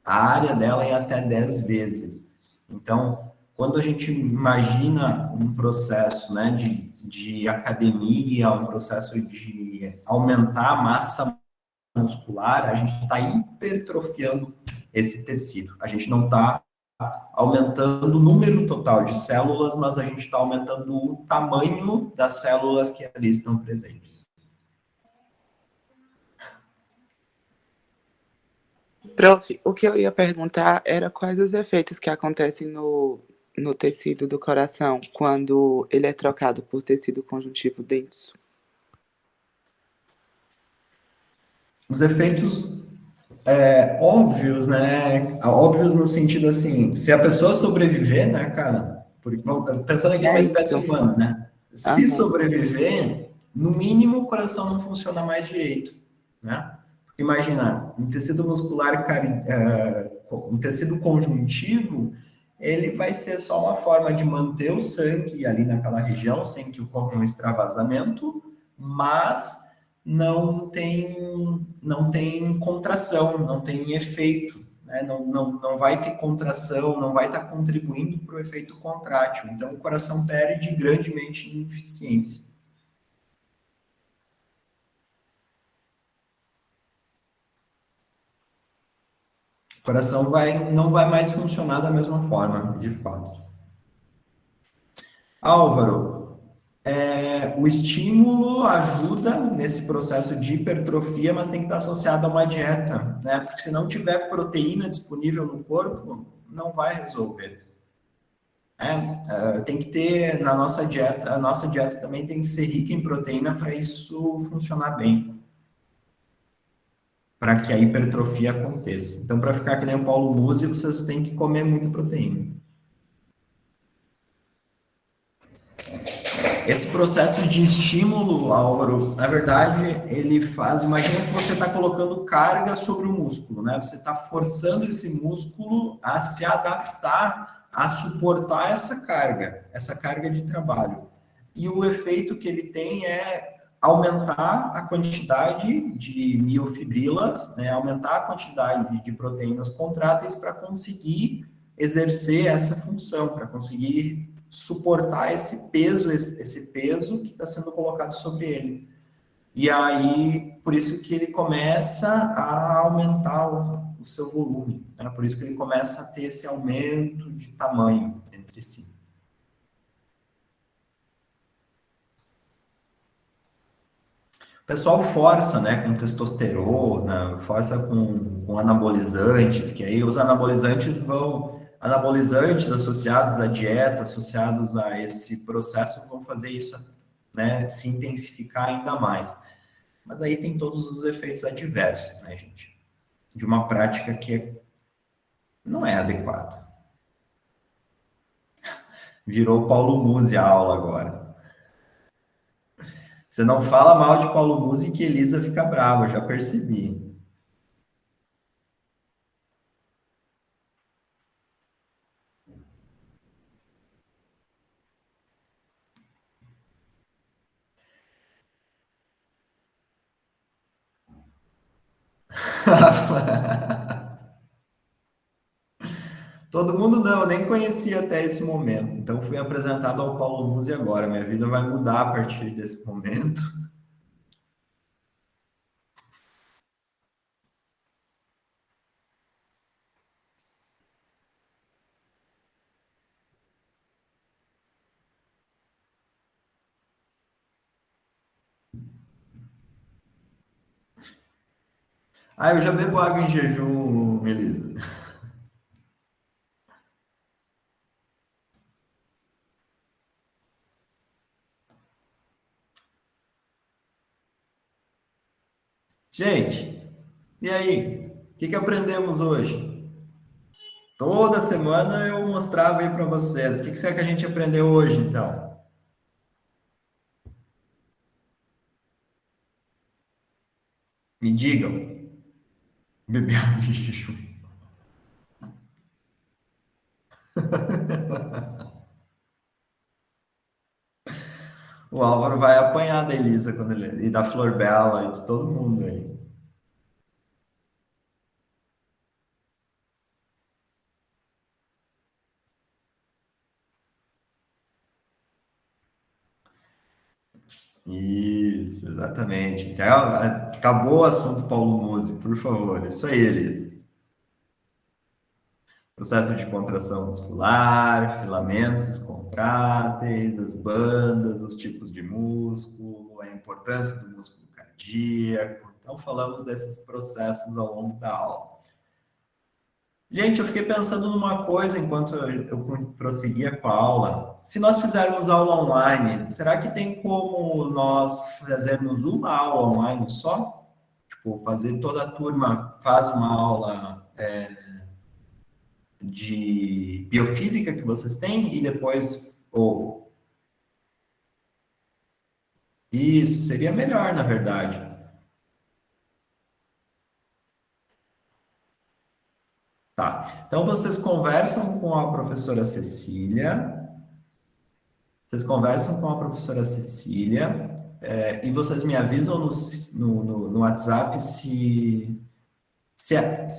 a área dela em até 10 vezes. Então, quando a gente imagina um processo, né, de academia, um processo de aumentar a massa muscular, a gente está hipertrofiando esse tecido. A gente não está aumentando o número total de células, mas a gente está aumentando o tamanho das células que ali estão presentes. Prof, o que eu ia perguntar era quais os efeitos que acontecem no tecido do coração quando ele é trocado por tecido conjuntivo denso. Os efeitos óbvios, né? Óbvios no sentido assim, se a pessoa sobreviver, né, cara? Pensando aqui numa É espécie isso. humana, né? Se Aham. sobreviver, no mínimo o coração não funciona mais direito, né? Porque imagina, um tecido muscular, um tecido conjuntivo, ele vai ser só uma forma de manter o sangue ali naquela região, sem que ocorra um extravasamento, mas não tem contração, não tem efeito, né? Não vai ter contração, não vai estar contribuindo para o efeito contrátil. Então, o coração perde grandemente em eficiência. O coração não vai mais funcionar da mesma forma, de fato. Álvaro, o estímulo ajuda nesse processo de hipertrofia, mas tem que estar associado a uma dieta, né? Porque se não tiver proteína disponível no corpo, não vai resolver. Tem que ter na nossa dieta, a nossa dieta também tem que ser rica em proteína para isso funcionar bem, para que a hipertrofia aconteça. Então, para ficar que nem o Paulo Musi, vocês têm que comer muita proteína. Esse processo de estímulo, Álvaro, na verdade, ele faz. Imagina que você está colocando carga sobre o músculo, né? Você está forçando esse músculo a se adaptar, a suportar essa carga de trabalho. E o efeito que ele tem é aumentar a quantidade de miofibrilas, né? Aumentar a quantidade de proteínas contráteis para conseguir exercer essa função, para conseguir suportar esse peso que está sendo colocado sobre ele. E aí, por isso que ele começa a aumentar o seu volume, né? Por isso que ele começa a ter esse aumento de tamanho entre si. O pessoal força, né, com testosterona, força com anabolizantes, que aí os anabolizantes associados à dieta, associados a esse processo, vão fazer isso, né, se intensificar ainda mais. Mas aí tem todos os efeitos adversos, né, gente? De uma prática que não é adequada. Virou Paulo Musi a aula agora. Você não fala mal de Paulo Musi que Elisa fica brava, já percebi. Todo mundo não, eu nem conhecia até esse momento. Então fui apresentado ao Paulo Musi agora. Minha vida vai mudar a partir desse momento. Ah, eu já bebo água em jejum, Elisa. Gente, e aí? O que aprendemos hoje? Toda semana eu mostrava aí para vocês. O que será que a gente aprendeu hoje, então? Me digam. Beber água em jejum. O Álvaro vai apanhar da Elisa e da Flor Bela e de todo mundo aí. Isso, exatamente. Então, acabou o assunto Paulo Musi, por favor. Isso aí, Elisa. Processo de contração muscular, filamentos contráteis, as bandas, os tipos de músculo, a importância do músculo cardíaco. Então, falamos desses processos ao longo da aula. Gente, eu fiquei pensando numa coisa enquanto eu prosseguia com a aula. Se nós fizermos aula online, será que tem como nós fazermos uma aula online só? tipo, fazer toda a turma faz uma aula de biofísica que vocês têm e depois, ou isso seria melhor, na verdade. Tá. Então vocês conversam com a professora Cecília. Vocês conversam com a professora Cecília e vocês me avisam no WhatsApp se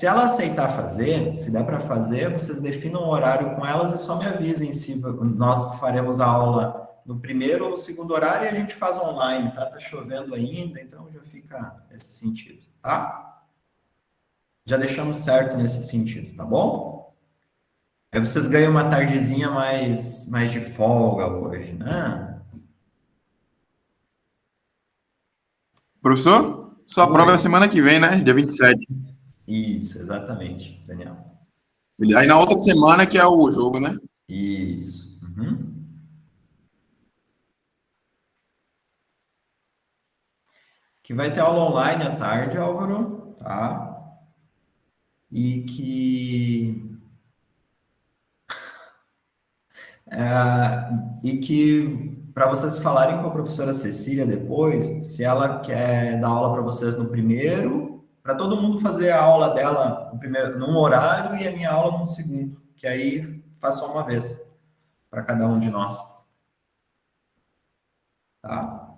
ela aceitar fazer, se der para fazer, vocês definam o horário com elas e só me avisem se nós faremos a aula no primeiro ou no segundo horário e a gente faz online, tá? Tá chovendo ainda, então já fica nesse sentido, tá? Já deixamos certo nesse sentido, tá bom? Aí vocês ganham uma tardezinha mais de folga hoje, né? Professor, sua prova é a semana que vem, né? Dia 27. Isso, exatamente, Daniel. Aí na outra semana que é o jogo, né? Isso. Uhum. Que vai ter aula online à tarde, Álvaro, tá? E que para vocês falarem com a professora Cecília depois, se ela quer dar aula para vocês no primeiro, para todo mundo fazer a aula dela no primeiro, num horário e a minha aula no segundo, que aí faz só uma vez para cada um de nós, tá?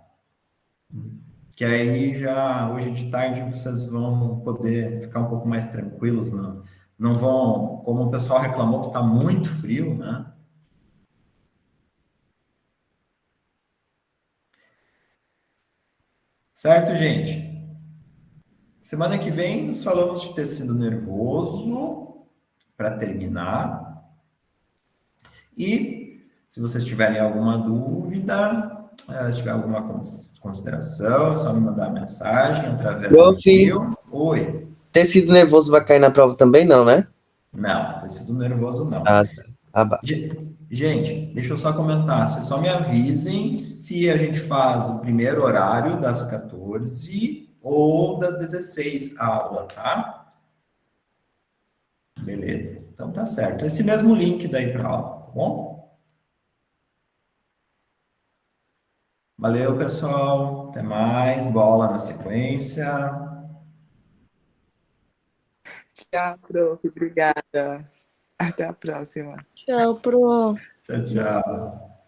Que aí já hoje de tarde vocês vão poder ficar um pouco mais tranquilos, não vão, como o pessoal reclamou que está muito frio, né? Certo, gente? Semana que vem nós falamos de tecido nervoso para terminar. E se vocês tiverem alguma dúvida, se tiver alguma consideração, é só me mandar mensagem através do Prof, e-mail. Oi. tecido nervoso vai cair na prova também, não, né? Não, tecido nervoso não. Ah, tá. Abaixo. Gente, deixa eu só comentar. Vocês só me avisem se a gente faz o primeiro horário das 14 ou das 16 a aula, tá? Beleza. Então tá certo. Esse mesmo link daí para aula, tá bom? Valeu, pessoal. Até mais. Bola na sequência. Tchau, prof. Obrigada. Até a próxima. Tchau, Pro. Tchau, tchau.